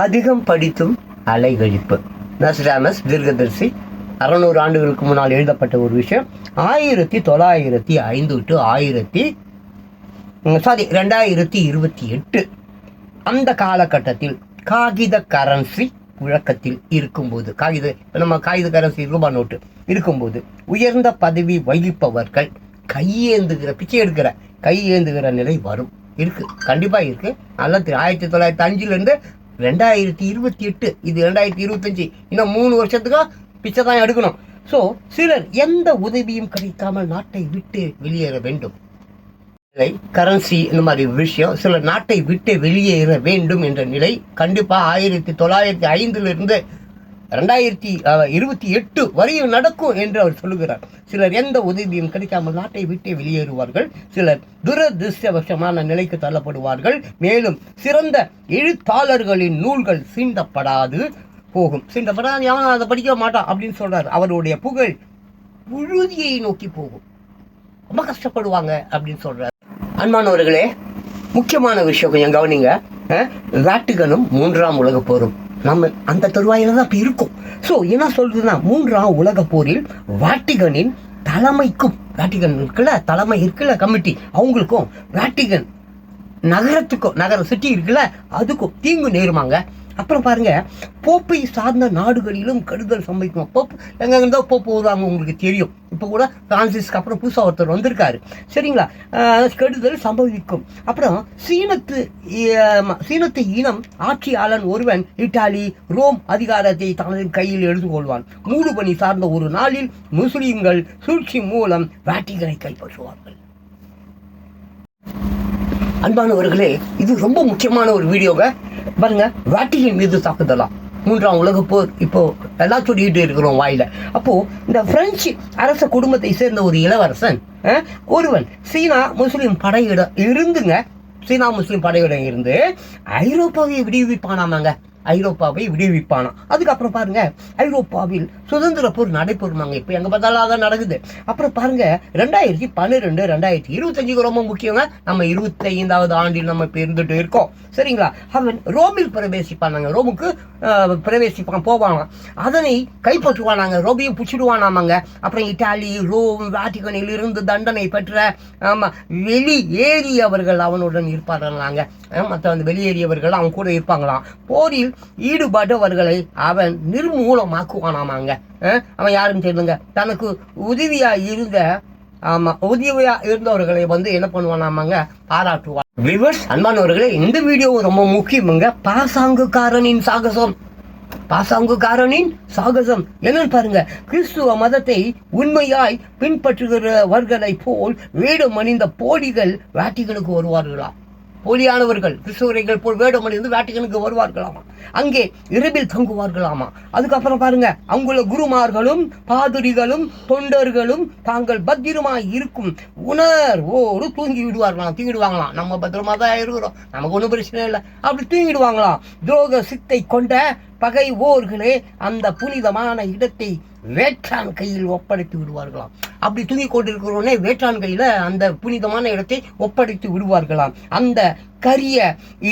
அதிகம் படித்தும் அலைகழிப்பு. நாஸ்ட்ராடமஸ் தீர்க்கதரிசி 600 ஆண்டுகளுக்கு முன்னால் எழுதப்பட்ட ஒரு விஷயம். 1905 to 2028 அந்த காலகட்டத்தில் காகித கரன்சி புழக்கத்தில் இருக்கும்போது, நம்ம காகித கரன்சி ரூபாய் நோட்டு இருக்கும்போது உயர்ந்த பதவி வகிப்பவர்கள் பிச்சை எடுக்கிற கையேந்துகிற நிலை வரும். இருக்கு, கண்டிப்பாக இருக்கு. நல்லா 1905 2028, இது 2025, இன்னும் 3 வருஷத்துக்கு பிச்சை தான் எடுக்கணும். ஸோ சிலர் எந்த உதவியும் கிடைக்காமல் நாட்டை விட்டு வெளியேற வேண்டும். கரன்சி இந்த மாதிரி விஷயம், சிலர் நாட்டை விட்டு வெளியேற வேண்டும் என்ற நிலை கண்டிப்பாக 1905 2028 வரையும் நடக்கும் என்று அவர் சொல்லுகிறார். சிலர் எந்த உதவியும் கிடைக்காமல் நாட்டை விட்டு வெளியேறுவார்கள். சிலர் துரதிருஷ்டவசமான நிலைக்கு தள்ளப்படுவார்கள். மேலும் சிறந்த எழுத்தாளர்களின் நூல்கள் சீண்டப்படாது போகும். சீண்டப்படாது, அவன் அதை படிக்க மாட்டான் அப்படின்னு சொல்றார். அவருடைய புகழ் புழுதியை நோக்கி போகும், ரொம்ப கஷ்டப்படுவாங்க அப்படின்னு சொல்றார். அன்பானவர்களே, முக்கியமான விஷயம் கொஞ்சம் கவனிங்க. வேட்டிகனும் 3ஆம் உலக போரும் நம்ம அந்த தருவாயில தான் இப்போ இருக்கும். ஸோ என்ன சொல்றதுன்னா, 3ஆம் உலக போரில் வேட்டிகனின் தலைமைக்கும், வேட்டிகன் இருக்குல்ல தலைமை இருக்குல்ல கமிட்டி, அவங்களுக்கும் வேட்டிகன் நகரத்துக்கும், நகர சிட்டி இருக்குல்ல அதுக்கும் தீங்கு நேருமாங்க. அப்புறம் பாருங்க, போப்பை சார்ந்த நாடுகளிலும் கெடுதல் சம்பவிக்கும். போப்பு எங்கெங்க போப்பு வருவாங்க உங்களுக்கு தெரியும். இப்போ கூட பிரான்சிஸ்க்கு அப்புறம் புதுசாக ஒருத்தர் வந்திருக்காரு, சரிங்களா? கெடுதல் சம்பவிக்கும். அப்புறம் சீனத்து இனம் ஆட்சியாளன் ஒருவன் இத்தாலி ரோம் அதிகாரத்தை தனது கையில் எடுத்துக்கொள்வான். மூடுபனி சார்ந்த ஒரு நாளில் முஸ்லிம்கள் சூழ்ச்சி மூலம் வேட்டிகனை கைப்பற்றுவார்கள். அன்பானவர்களே, இது ரொம்ப முக்கியமான ஒரு வீடியோங்க. பாருங்க, வேட்டிகன் மீது தாக்குதலாம் 3ஆம் உலக போர் இப்போ எல்லாம் சொல்லிட்டு இருக்கிறோம் வாயில. அப்போ இந்த பிரெஞ்சு அரச குடும்பத்தை சேர்ந்த ஒரு இளவரசன் ஒருவன் சீனா முஸ்லிம் படையிடம் இருந்து ஐரோப்பாவை விடுவிப்பானாமாங்க. அதுக்கப்புறம் பாருங்க, ஐரோப்பாவில் சுதந்திர போர் நடைபெறுமாங்க. இப்போ எங்க பார்த்தாலும் அதான் நடக்குது. அப்புறம் பாருங்க, 2012 2025 ரொம்ப முக்கியங்க. நம்ம 25வது ஆண்டில் நம்ம இப்போ இருந்துட்டு இருக்கோம், சரிங்களா? அவன் ரோமில் பிரவேசிப்பானாங்க. ரோமுக்கு பிரவேசிப்பான், போவானாம். அதனை கைப்பற்றுவானாங்க, ரோமையும் பிடிச்சிடுவானாமாங்க. அப்புறம் இத்தாலி ரோம் வேட்டிகனில் இருந்து தண்டனை பெற்ற வெளியேறியவர்கள் அவனுடன் இருப்பார்களாங்க. மற்ற அந்த வெளியேறியவர்கள் அவன் கூட இருப்பாங்களாம். போரில் ஈடுபட்டவர்களை அவன் நிர்மூலமாக்குவானாமாங்க. அவன் யாருன்னு தெரியுங்க, தனக்கு உதவியா இருந்தவர்களை என்ன பண்ணுவானாமாங்க, பாராட்டுவான். விவர்ஸ், அன்பானவர்களே, இந்த வீடியோ ரொம்ப முக்கியமுங்க. பாசாங்குக்காரனின் சாகசம் என்னன்னு பாருங்க. கிறிஸ்துவ மதத்தை உண்மையாய் பின்பற்றுகிறவர்களை போல் வேடம் அணிந்த போலிகள் வேட்டிகனுக்கு வருவார்களா? போலியானவர்கள் கிறிஸ்துவர்கள் போல் வேடம் அணிந்து வேட்டிகனுக்கு வருவார்களாமா. அங்கே இரவில் தங்குவார்களாமா. அதுக்கப்புறம் பாருங்க, அங்குள்ள குருமார்களும் பாதிரிகளும் தொண்டர்களும் தாங்கள் பத்திரமாய் இருக்கும் உணர்வோடு தூங்கிடுவாங்களாம். நம்ம பத்திரமா தான் இருக்கிறோம், நமக்கு ஒன்றும் பிரச்சனை இல்லை, அப்படி தூங்கிடுவாங்களாம். துரோக சித்தை கொண்ட பகை ஓர்களே அந்த புனிதமான இடத்தை வேற்றான் கையில் ஒப்படைத்து விடுவார்களாம். அப்படி தூங்கி கொண்டிருக்கிறோனே வேற்றான் கையில அந்த புனிதமான இடத்தை ஒப்படைத்து விடுவார்களாம். அந்த கரிய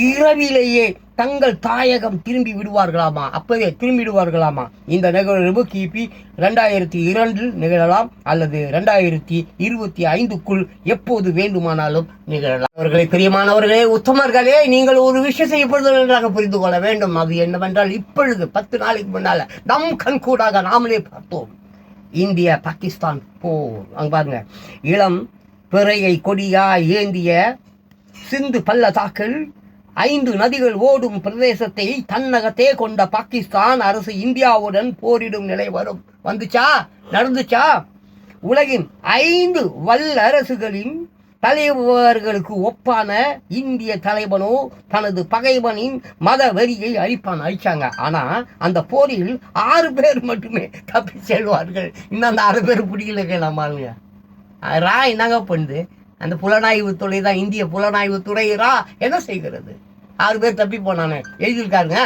இரவிலேயே தங்கள் தாயகம் திரும்பி விடுவார்களாமா. அப்பவே திரும்பிடுவார்களாமா. இந்த நிகழ்வு கிபி 2002 நிகழலாம் அல்லது 2025 எப்போது வேண்டுமானாலும் நிகழலாம். அவர்களை பிரியமானவர்களே, உத்தமர்களே, நீங்கள் ஒரு விஷயம் செய்யப்படுதல் நன்றாக புரிந்து கொள்ள வேண்டும். அது என்னவென்றால், இப்பொழுது 10 நாளைக்கு முன்னால நம் கண்கூடாக நாமளே பார்த்தோம் இந்தியா பாகிஸ்தான் போர். அங்க பாருங்க, இளம் பிறையை கொடியா ஏந்திய சிந்து பள்ளத்தாக்கில் 5 நதிகள் ஓடும் பிரதேசத்தை தன்னகத்தே கொண்ட பாகிஸ்தான் அரசு இந்தியாவுடன் போரிடும் நிலை நடந்துச்சா? உலகின் 5 வல்லரசுகளின் தலைவர்களுக்கு ஒப்பான இந்திய தலைவனோ தனது பகைவனின் மத வெறியை அழிச்சாங்க. ஆனா அந்த போரில் 6 பேர் மட்டுமே தப்பி செல்வார்கள். இன்னும் அந்த 6 பேர் பிடிக்கல. நம்மளுங்க என்னங்க பண்ணுது? அந்த புலனாய்வு துறை தான், இந்திய புலனாய்வு துறை என்ன செய்கிறது? 6 பேர் தப்பி போனானே எழுதியிருக்காருங்க.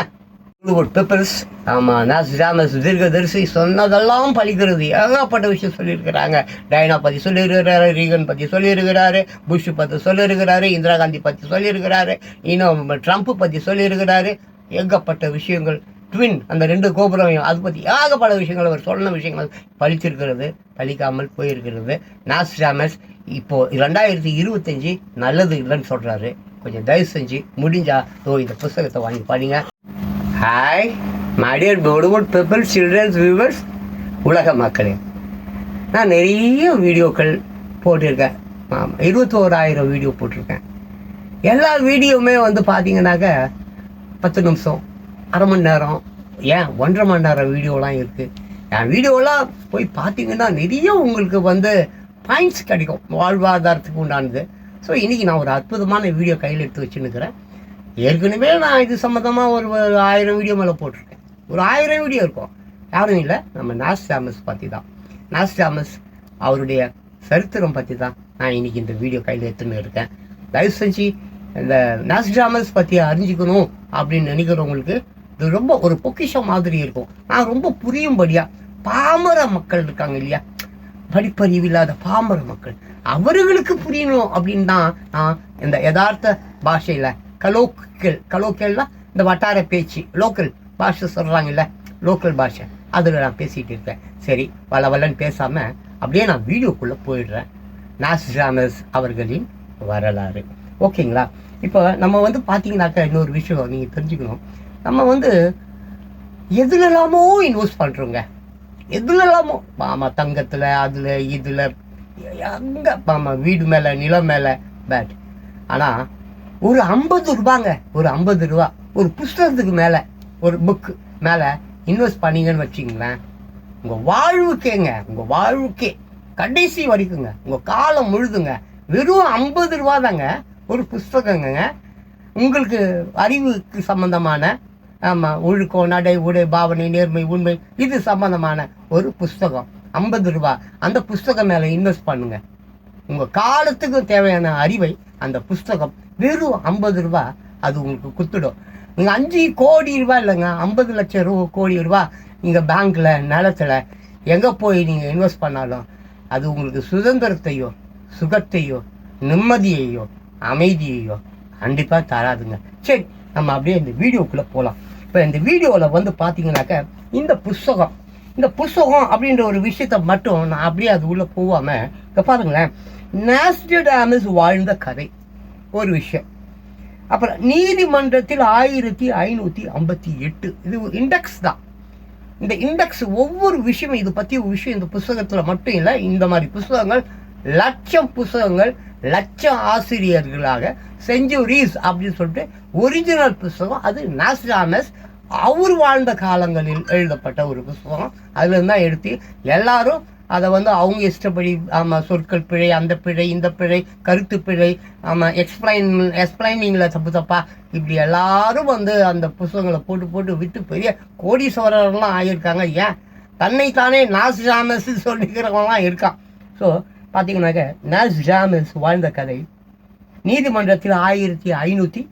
பேப்பர்ஸ். ஆமா, நாஸ்ட்ராடமஸ் தீர்க்கதரிசி சொன்னதெல்லாம் பழிக்கிறது. ஏகப்பட்ட விஷயம் சொல்லியிருக்கிறாங்க. டைனா பத்தி சொல்லியிருக்கிறாரு, ரீகன் பத்தி சொல்லியிருக்கிறாரு, புஷ் பத்தி சொல்லியிருக்கிறாரு, இந்திரா காந்தி பத்தி சொல்லியிருக்கிறாரு, இன்னும் ட்ரம்ப் பத்தி சொல்லியிருக்கிறாரு. ஏகப்பட்ட விஷயங்கள் ட்வின் அந்த 2 கோபுரம் அதை பற்றி ஏகப்பல விஷயங்கள் அவர் சொன்ன விஷயங்கள் பழிச்சிருக்கிறது, பழிக்காமல் போயிருக்கிறது. நாஸ்ட்ராமஸ் இப்போது 2025 நல்லது இல்லைன்னு சொல்கிறாரு. கொஞ்சம் தயவு செஞ்சு முடிஞ்சா இந்த புத்தகத்தை வாங்கி படிங்க. Hi my dear beautiful people, childrens, viewers, உலக மக்களே, நான் நிறைய வீடியோக்கள் போட்டிருக்கேன். 21,000 வீடியோ போட்டிருக்கேன். எல்லா வீடியோவுமே பார்த்தீங்கன்னாக்க 10 நிமிஷம், அரை மணி நேரம், ஏன் 1.5 மணி நேரம் வீடியோலாம் இருக்குது. என் வீடியோலாம் போய் பார்த்தீங்கன்னா நிறைய உங்களுக்கு பாயிண்ட்ஸ் கிடைக்கும், வாழ்வாதாரத்துக்கு உண்டானது. ஸோ இன்றைக்கி நான் ஒரு அற்புதமான வீடியோ கையில் எடுத்து வச்சுன்னுக்கிறேன். ஏற்கனவே நான் இது சம்மந்தமாக ஒரு 1000 வீடியோ மேலே போட்டிருக்கேன். ஒரு 1000 வீடியோ இருக்கும். யாரும் இல்லை, நம்ம நாஸ்ட்ராமஸ் பற்றி தான். நாஸ்ட்ராமஸ் அவருடைய சரித்திரம் பற்றி தான் நான் இன்றைக்கி இந்த வீடியோ கையில் எடுத்துன்னு இருக்கேன். தயவு செஞ்சு இந்த நாஸ்ட்ராமஸ் பற்றி அறிஞ்சிக்கணும் அப்படின்னு நினைக்கிறவங்களுக்கு இது ரொம்ப ஒரு பொக்கிஷம் மாதிரி இருக்கும். நான் ரொம்ப புரியும்படியாக பாமர மக்கள் இருக்காங்க இல்லையா, படிப்பறிவு இல்லாத பாமர மக்கள், அவர்களுக்கு புரியணும் அப்படின்னு தான் நான் இந்த யதார்த்த பாஷையில் கலோக்கல்னா இந்த வட்டார பேச்சு, லோக்கல் பாஷை சொல்கிறாங்கல்ல, லோக்கல் பாஷை, அதில் நான் பேசிகிட்டு இருக்கேன். சரி, வளவலன்னு பேசாமல் அப்படியே நான் வீடியோக்குள்ளே போயிடுறேன். நாஸ்ட்ராமஸ் அவர்களின் வரலாறு. ஓகேங்களா? இப்போ நம்ம பார்த்தீங்கன்னாக்கா இன்னொரு விஷயம் நீங்கள் தெரிஞ்சுக்கணும். நம்ம எதுலலாமோ இன்வெஸ்ட் பண்ணுறோங்க, எதுலலாமோ. ஆமாம், தங்கத்தில், அதில் இதில், அங்கே ஆமாம், வீடு மேலே, நிலம் மேலே, பேட். ஆனால் ஒரு 50 ரூபாங்க, ஒரு 50 ரூபா ஒரு புஸ்தகத்துக்கு மேலே, ஒரு புக்கு மேலே இன்வெஸ்ட் பண்ணிங்கன்னு வச்சிங்களேன், உங்கள் வாழ்வுக்கேங்க, உங்கள் வாழ்வுக்கே கடைசி வரைக்குங்க, உங்கள் காலம் முழுதுங்க, வெறும் 50 ரூபா தாங்க ஒரு புஸ்தகங்க. உங்களுக்கு அறிவுக்கு சம்பந்தமான, ஆமாம், ஒழுக்கம், நடை, உடை, பாவனை, நேர்மை, உண்மை, இது சம்பந்தமான ஒரு புஸ்தகம் 50 ரூபா. அந்த புஸ்தகம் மேலே இன்வெஸ்ட் பண்ணுங்க. உங்கள் காலத்துக்கு தேவையான அறிவை அந்த புஸ்தகம் வெறும் 50 ரூபா அது உங்களுக்கு கொடுத்துடும். நீங்கள் 5 கோடி ரூபா இல்லைங்க, 50 லட்சம் கோடி ரூபா நீங்கள் பேங்க்கில், நிலத்தில் எங்கே போய் நீங்கள் இன்வெஸ்ட் பண்ணாலும் அது உங்களுக்கு சுதந்திரத்தையோ, சுகத்தையோ, நிம்மதியையோ, அமைதியையோ கண்டிப்பாக தராதுங்க. சரி, நம்ம அப்படியே இந்த வீடியோக்குள்ளே போகலாம். இப்போ இந்த வீடியோவில் பார்த்தீங்கன்னாக்க இந்த புஸ்தகம் அப்படின்ற ஒரு விஷயத்தை மட்டும் நான் அப்படியே அது உள்ளே போகாமல், இப்போ பாருங்களேன், நாஸ்ட்ராமஸ் வாழ்ந்த கதை ஒரு விஷயம். அப்புறம் நீதிமன்றத்தில் 1558, இது ஒரு இண்டெக்ஸ் தான். இந்த இண்டெக்ஸ் ஒவ்வொரு விஷயம், இது பற்றி ஒரு விஷயம் இந்த புஸ்தகத்தில் மட்டும் இல்லை, இந்த மாதிரி புஸ்தகங்கள் லட்சம் புஸ்தகங்கள், லட்சம் ஆசிரியர்களாக செஞ்சுரிஸ் அப்படின்னு சொல்லிட்டு ஒரிஜினல் புஸ்தகம். அது நாஸ்ட்ராமஸ் அவர் வாழ்ந்த காலங்களில் எழுதப்பட்ட ஒரு புஸ்தகம். அதுலேருந்து தான் எடுத்து எல்லாரும் அதை அவங்க இஷ்டப்படி, ஆமாம், சொற்கள் பிழை, அந்த பிழை, இந்த பிழை, கருத்து பிழை, ஆமாம், எக்ஸ்பிளைனிங்கில் தப்பா, இப்படி எல்லாரும் அந்த புஸ்தகங்களை போட்டு விற்று பெரிய கோடீஸ்வரர்லாம் ஆகியிருக்காங்க. ஏன், தன்னைத்தானே நாஸ்ட்ராமஸ் சொல்லிக்கிறவங்களாம் இருக்கான். ஸோ பார்த்தீங்கன்னாக்க நாஸ்ட்ராமஸ் வாழ்ந்த கதை நீதிமன்றத்தில் 1556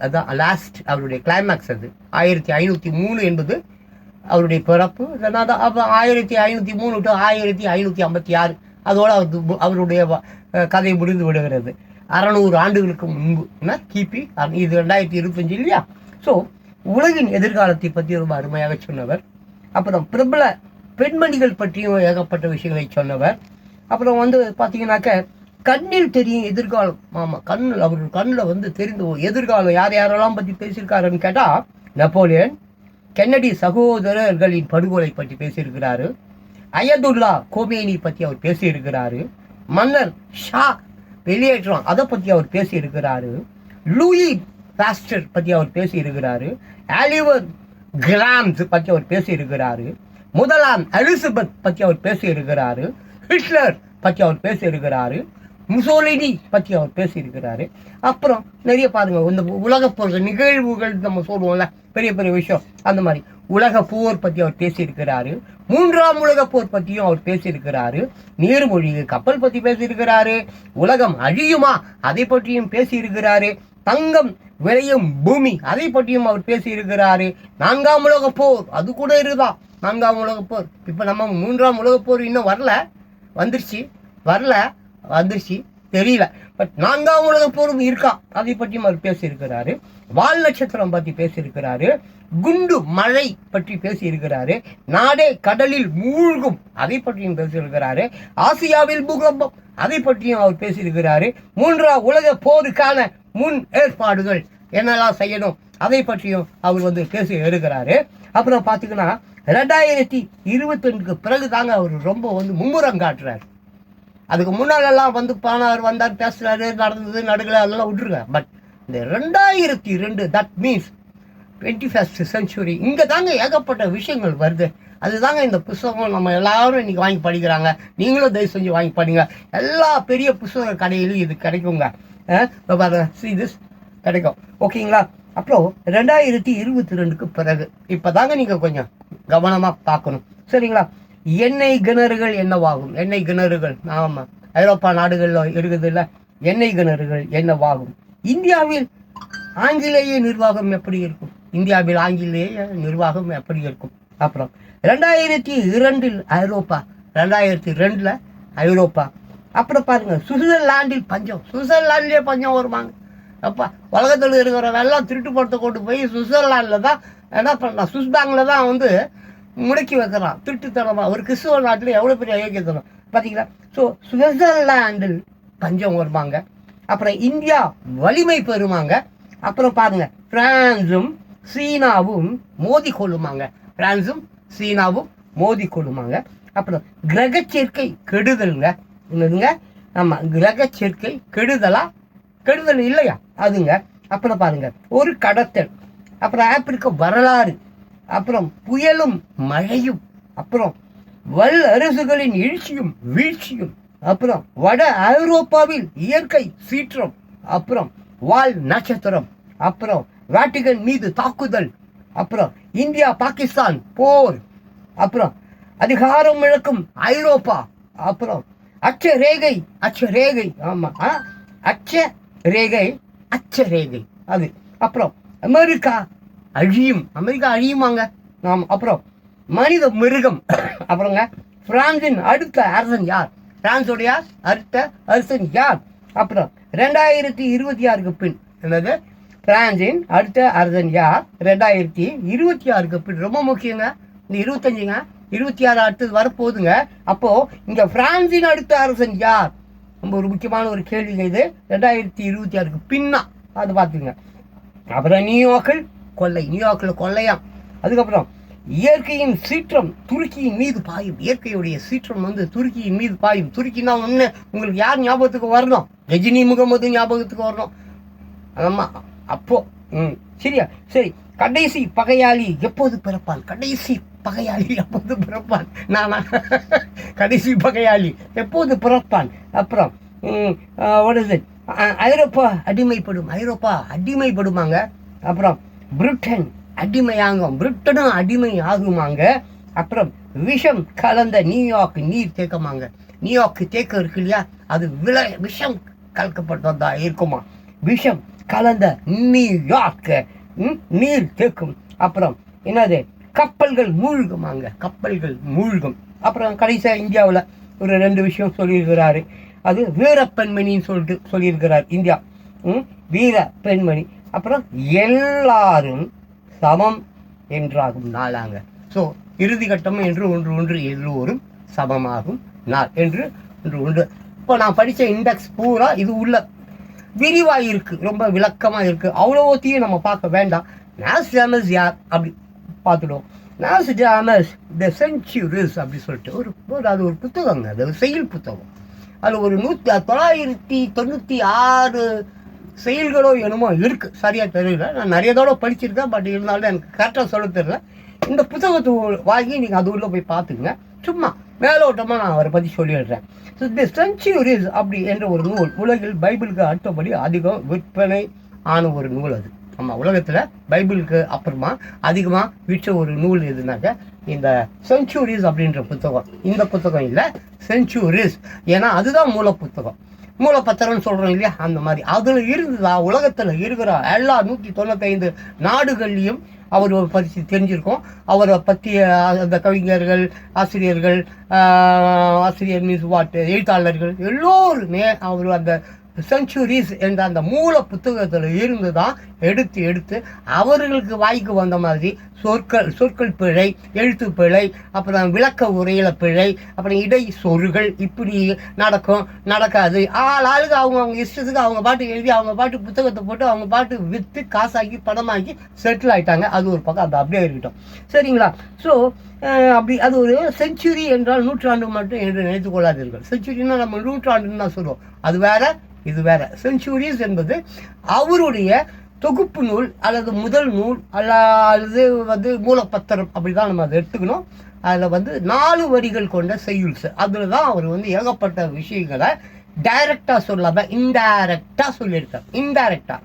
அதுதான் லாஸ்ட் அவருடைய கிளைமேக்ஸ். அது 1503 என்பது அவருடைய பிறப்பு. 1503 to 1556 அதோடு அவருடைய கதை முடிந்து விடுகிறது. 600 ஆண்டுகளுக்கு முன்பு, கிபி, இது 2025 இல்லையா? ஸோ உலகின் எதிர்காலத்தை பற்றி ரொம்ப அருமையாக சொன்னவர். அப்புறம் பிரபல பெண்மணிகள் பற்றியும் ஏகப்பட்ட விஷயங்களை சொன்னவர். அப்புறம் பார்த்தீங்கன்னாக்க கண்ணில் தெரியும் எதிர்காலம். ஆமாம், அவர்கள் கண்ணில் தெரிந்த எதிர்காலம் யாரெல்லாம் பற்றி பேசியிருக்காருன்னு கேட்டால், நெப்போலியன், கென்னடி சகோதரர்களின் படுகொலை பற்றி பேசியிருக்கிறாரு, அயதுல்லா கோமேனி பற்றி அவர் பேசியிருக்கிறாரு, மன்னர் ஷா வெளியேற்றம் அதை பற்றி அவர் பேசியிருக்கிறாரு, லூயி பாஸ்டர் பற்றி அவர் பேசியிருக்கிறாரு, ஆலிவர் கிராம்ஸ் பற்றி அவர் பேசியிருக்கிறாரு, முதலாம் எலிசபெத் பற்றி அவர் பேசியிருக்கிறாரு, ஹிட்லர் பற்றி அவர் பேசியிருக்கிறாரு, முசோலினி பற்றி அவர் பேசியிருக்கிறாரு. அப்புறம் நிறைய பாருங்க, இந்த உலக போர் நிகழ்வுகள் நம்ம சொல்லுவோம்ல, பெரிய பெரிய விஷயம், அந்த மாதிரி உலக போர் பற்றி அவர் பேசியிருக்கிறாரு, 3ஆம் உலக போர் பற்றியும் அவர் பேசியிருக்கிறாரு, நீர்மொழி கப்பல் பற்றி பேசியிருக்கிறாரு, உலகம் அழியுமா அதை பற்றியும் பேசியிருக்கிறாரு, தங்கம் விளையும் பூமி அதை பற்றியும் அவர் பேசியிருக்கிறாரு, 4ஆம் உலக போர் அது கூட இருக்குதான், 4ஆம் உலக போர். இப்போ நம்ம 3ஆம் உலக போர் இன்னும் வந்துருச்சு. தெரியல. பட் 4ஆம் உலக போரும் இருக்கா, அதை பற்றியும் அவர் பேசியிருக்கிறாரு. வால் நட்சத்திரம் பற்றி பேசியிருக்கிறாரு. குண்டு மழை பற்றி பேசியிருக்கிறாரு. நாடே கடலில் மூழ்கும், அதை பற்றியும் பேசியிருக்கிறாரு. ஆசியாவில் பூகம்பம், அதை பற்றியும் அவர் பேசியிருக்கிறாரு. 3ஆம் உலக போருக்கான முன் ஏற்பாடுகள் என்னெல்லாம் செய்யணும், அதை பற்றியும் அவர் பேசி இருக்கிறாரு. அப்புறம் பார்த்தீங்கன்னா 2022க்கு பிறகு தாங்க அவர் ரொம்ப மும்முரம் காட்டுறாரு. அதுக்கு முன்னாலெல்லாம் பானார் வந்தார், பேசுறாரு, நடந்தது நடுகளை அதெல்லாம் விட்டுருங்க. பட் இந்த 2022 தட் மீன்ஸ் 21st செஞ்சுரி, இங்கே தாங்க ஏகப்பட்ட விஷயங்கள் வருது. அதுதாங்க இந்த புத்தகம் நம்ம எல்லாரும் இன்னைக்கு வாங்கி படிக்கிறாங்க. நீங்களும் தயவு செஞ்சு வாங்கி படிங்க. எல்லா பெரிய புத்தக கடையிலும் இது கிடைக்குங்க. this கிடைக்கும். ஓகேங்களா? அப்புறம் 2022க்கு பிறகு இப்போ தாங்க நீங்கள் கொஞ்சம் கவனமாக பார்க்கணும். சரிங்களா? எண்ணெய் கிணறுகள் என்னவாகும்? எண்ணெய் கிணறுகள், ஆமாம், ஐரோப்பா நாடுகளில் இருக்குது இல்லை, எண்ணெய் கிணறுகள் என்னவாகும்? இந்தியாவில் ஆங்கிலேய நிர்வாகம் எப்படி இருக்கும்? இந்தியாவில் ஆங்கிலேய நிர்வாகம் எப்படி இருக்கும்? அப்புறம் 2002 ஐரோப்பா, 2002 ஐரோப்பா. அப்புறம் பாருங்க, சுவிட்சர்லாண்டில் பஞ்சம். சுவிட்சர்லாண்டிலே பஞ்சம் வருவாங்க. அப்பா, உலகத்தில் இருக்கிறவெல்லாம் திருட்டு படத்தை கொண்டு போய் சுவிட்சர்லாண்டில் தான் என்ன பண்ணலாம், சுவிஸ் பேங்கில் தான் முடக்கி வைக்கிறான் திருட்டுத்தனமாக. ஒரு கிறிஸ்துவ நாட்டில் எவ்வளோ பெரிய ஐக்கியத்தனம் பார்த்தீங்களா? ஸோ சுவிட்சர்லாண்டில் பஞ்சம் வருவாங்க. அப்புறம் இந்தியா வலிமை பெறுவாங்க. அப்புறம் பாருங்க, பிரான்ஸும் சீனாவும் மோதி கொள்ளுமாங்க. பிரான்ஸும் சீனாவும் மோதி கொள்ளுமாங்க. அப்புறம் கிரக சேர்க்கை கெடுதலுங்க. என்னதுங்க? ஆமாம், கிரக சேர்க்கை கெடுதலா? கெடுதல் இல்லையா அதுங்க. அப்புறம் பாருங்க, ஒரு கடத்தல். அப்புறம் ஆப்பிரிக்க வரலாறு. அப்புறம் புயலும் மழையும். அப்புறம் வல் அரசுகளின் எழுச்சியும் வீழ்ச்சியும். அப்புறம் வட ஐரோப்பாவில் இயற்கை சீற்றம். அப்புறம் வால் நட்சத்திரம். அப்புறம் வாட்டிகன் மீது தாக்குதல். அப்புறம் இந்தியா பாகிஸ்தான் போர். அப்புறம் அதிகாரம் இழக்கும் ஐரோப்பா. அப்புறம் அச்சரேகை. அச்சரேகை, ஆமா, அச்சரேகை, அச்சரேகை அது. அப்புறம் அமெரிக்கா அழியும். அமெரிக்கா அழியுமாங்க. ஆமாம். அப்புறம் மனித மிருகம். அப்புறங்க, பிரான்சின் அடுத்த அரசன் யார்? பிரான்ஸுடைய அடுத்த அரசன் யார்? அப்புறம் 2026க்கு பின் என்னது? பிரான்சின் அடுத்த அரசன் யார்? 2026க்கு பின். ரொம்ப முக்கியங்க. இந்த 25ங்க, 26 அடுத்தது வரப்போகுதுங்க. அப்போ இங்க பிரான்சின் அடுத்த அரசன் யார்? ரொம்ப ஒரு முக்கியமான ஒரு கேள்விங்க இது. 2026க்கு பின்னா அது பார்த்துங்க. அப்புறம் நியூயார்க்கில் கொள்ளை. நியூயார்க்கில் கொள்ளையாம். அதுக்கப்புறம் இயற்கையின் சீற்றம் துருக்கியின் மீது பாயும். இயற்கையுடைய சீற்றம் துருக்கியின் மீது பாயும். துருக்கின்னா ஒன்று உங்களுக்கு யார் ஞாபகத்துக்கு வரணும்? கஜினி முகமது ஞாபகத்துக்கு வரணும். ஆமாம். அப்போ சரியா? சரி. கடைசி பகையாளி எப்போது பிறப்பான்? கடைசி பகையாளி எப்போது பிறப்பான்? நானா? கடைசி பகையாளி எப்போது பிறப்பான்? அப்புறம் ஐரோப்பா அடிமைப்படும். ஐரோப்பா அடிமைப்படுமாங்க. அப்புறம் பிரிட்டன் அடிமையாகும். பிரிட்டனும் அடிமை ஆகுமாங்க. அப்புறம் விஷம் கலந்த நியூயார்க் நீர் தேக்கமாங்க. நியூயார்க் தேக்கம் இருக்கு இல்லையா, அது விஷம் கலக்கப்பட்டதா இருக்குமா? விஷம் கலந்த நியூயார்க் நீர் தேக்கும். அப்புறம் என்னது? கப்பல்கள் மூழ்குமாங்க. கப்பல்கள் மூழ்கும். அப்புறம் கடைசியாக இந்தியாவில் ஒரு 2 விஷயம் சொல்லியிருக்கிறாரு. அது வீர பெண்மணின்னு சொல்லியிருக்கிறார். இந்தியா வீர பெண்மணி. அப்புறம் எல்லாரும் சமம் என்றாகும் நாளாங்க. ஸோ இறுதி கட்டம் என்று ஒன்று எல்லோரும் சமமாகும் நாள் என்று ஒன்று. இப்போ நான் படித்த இண்டெக்ஸ் பூரா இது உள்ள விரிவாக இருக்குது, ரொம்ப விளக்கமாக இருக்குது. அவ்வளோத்தையும் நம்ம பார்க்க வேண்டாம். நாஸ்டாமஸ் யார் அப்படி பார்த்துடுவோம். நாஸ்டாமஸ் த செஞ்சுரிஸ் அப்படி சொல்லிட்டு அது ஒரு புத்தகங்க. அது ஒரு செயல் புத்தகம். அது ஒரு 996 செயல்களோ என்னமோ இருக்குது. சரியாக தெரியல. நான் நிறைய தடவை படிச்சிருக்கேன். பட் இருந்தாலும் எனக்கு கரெக்டாக சொல்ல தெரியல. இந்த புத்தகத்தை வாங்கி நீங்கள் அது உள்ளே போய் பார்த்துக்குங்க. சும்மா மேலோட்டமாக நான் அவரை பற்றி சொல்லிடுறேன். ஸோ தி செஞ்சுரிஸ் அப்படி என்ற ஒரு நூல் உலகில் பைபிளுக்கு அடுத்தபடி அதிகம் விற்பனை ஆன ஒரு நூல் அது. ஆமாம், உலகத்தில் பைபிளுக்கு அப்புறமா அதிகமாக விற்ற ஒரு நூல் எதுனாக்க இந்த செஞ்சுரிஸ் அப்படின்ற புத்தகம். இந்த புத்தகம் இல்லை, செஞ்சுரிஸ். ஏன்னா அதுதான் மூல புத்தகம். மூலப்பத்திரம்னு சொல்கிறோம் இல்லையா, அந்த மாதிரி அதில் இருந்துதான் உலகத்தில் இருக்கிற எல்லா 195 நாடுகள்லையும் அவர் பற்றி தெரிஞ்சிருக்கோம். அவரை பற்றி அந்த கவிஞர்கள், ஆசிரியர்கள், ஆசிரியர் மீன்ஸ் வாட் எழுத்தாளர்கள் எல்லோருமே அவர் அந்த செஞ்சுரிஸ் என்ற அந்த மூல புத்தகத்தில் இருந்து தான் எடுத்து அவர்களுக்கு வாய்க்கு வந்த மாதிரி சொற்கள் பிழை, எழுத்து பிழை, அப்புறம் விளக்க உரையில பிழை, அப்புறம் இடை சொருகள் இப்படி நடக்காது. ஆளுக்கு அவங்க இஷ்டத்துக்கு அவங்க பாட்டு எழுதி அவங்க பாட்டு புத்தகத்தை போட்டு அவங்க பாட்டு விற்று காசாக்கி பணமாக்கி செட்டில் ஆகிட்டாங்க. அது ஒரு பக்கம் அது அப்படியே இருக்கட்டும், சரிங்களா? ஸோ அப்படி அது ஒரு செஞ்சுரி என்றால் நூற்றாண்டு மட்டும் என்று நினைத்து கொள்ளாதீர்கள். செஞ்சுரின்னா நம்ம நூற்றாண்டுன்னு தான் சொல்லுவோம், அது வேற இது வேற. செஞ்சுரிஸ் என்பது அவருடைய தொகுப்பு நூல் அல்லது முதல் நூல் அல்லது மூலப்பத்திரம், அப்படிதான் நம்ம அதை எடுத்துக்கணும். அதில் 4 வரிகள் கொண்ட செய்யுள்ஸ். அதில் தான் அவர் ஏகப்பட்ட விஷயங்களை டைரக்டா சொல்லாம இன்டைரக்டா சொல்லியிருக்காரு.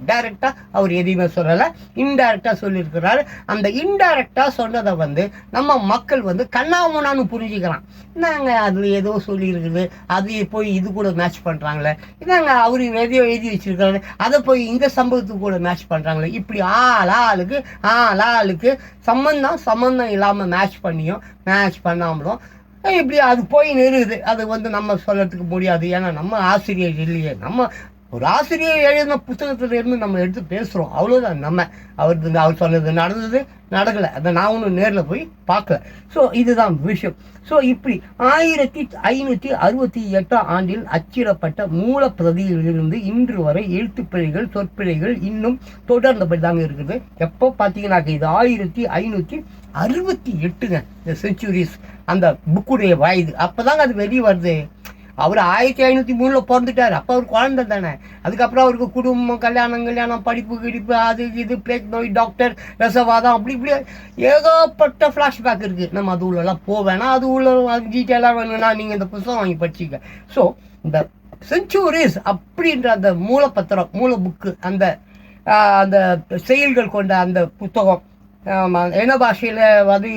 டைரக்டா அவர் எதையுமே சொல்லலை, இன்டைரக்டா சொல்லியிருக்கிறாரு. அந்த இன்டைரக்டா சொன்னதை நம்ம மக்கள் கண்ணாமூனான்னு புரிஞ்சுக்கிறான். என்னங்க அதுல ஏதோ சொல்லியிருக்குது, அது போய் இது கூட மேட்ச் பண்றாங்களே, என்னங்க அவரு எதையோ எழுதி வச்சிருக்காரு, அதை போய் இந்த சம்பவத்துக்கு கூட மேட்ச் பண்றாங்களே, இப்படி ஆளுக்கு சம்பந்தம் இல்லாம மேட்ச் பண்ணியும் மேட்ச் பண்ணாமலும் இப்படி அது போய் நிறுது. அது நம்ம சொல்லறதுக்கு முடியாது, ஏன்னா நம்ம ஆசிரியர் இல்லையே. நம்ம ஒரு ஆசிரியர் எழுதின புத்தகத்துல இருந்து நம்ம எடுத்து பேசுறோம், அவ்வளவுதான். அவர் சொன்னது நடக்கல, அதை நான் ஒன்றும் நேரில் போய் பார்க்கல. ஸோ இதுதான் விஷயம். ஸோ இப்படி 1568 ஆண்டில் அச்சிடப்பட்ட மூல பிரதியிலிருந்து இன்று வரை எழுத்துப்பிழைகள், சொற்பிழைகள் இன்னும் தொடர்ந்தபடி தாங்க இருக்குது. எப்போ பார்த்தீங்கன்னாக்க இது 1568 இந்த செஞ்சுரிஸ் அந்த புக்குடைய வயது, அப்போதாங்க அது வெளியே வருது. அவர் 1503 பிறந்துட்டார், அப்போ அவர் குழந்தை தானே. அதுக்கப்புறம் அவருக்கு குடும்பம், கல்யாணம், படிப்பு, அது இது, பிளேக் நோய், டாக்டர், ரசவாதம், அப்படி ஏகப்பட்ட ஃப்ளாஷ்பேக் இருக்குது. நம்ம அது உள்ளெல்லாம் போவேன்னா அது உள்ள டீட்டெயிலாக வேணும்னா நீங்கள் இந்த புத்தகம் வாங்கி படிச்சிக்க. ஸோ இந்த செஞ்சுரிஸ் அப்படின்ற அந்த மூலப்பத்திரம், மூல புக்கு, அந்த அந்த செயல்கள் கொண்ட அந்த புத்தகம் என்ன பாஷையில் அது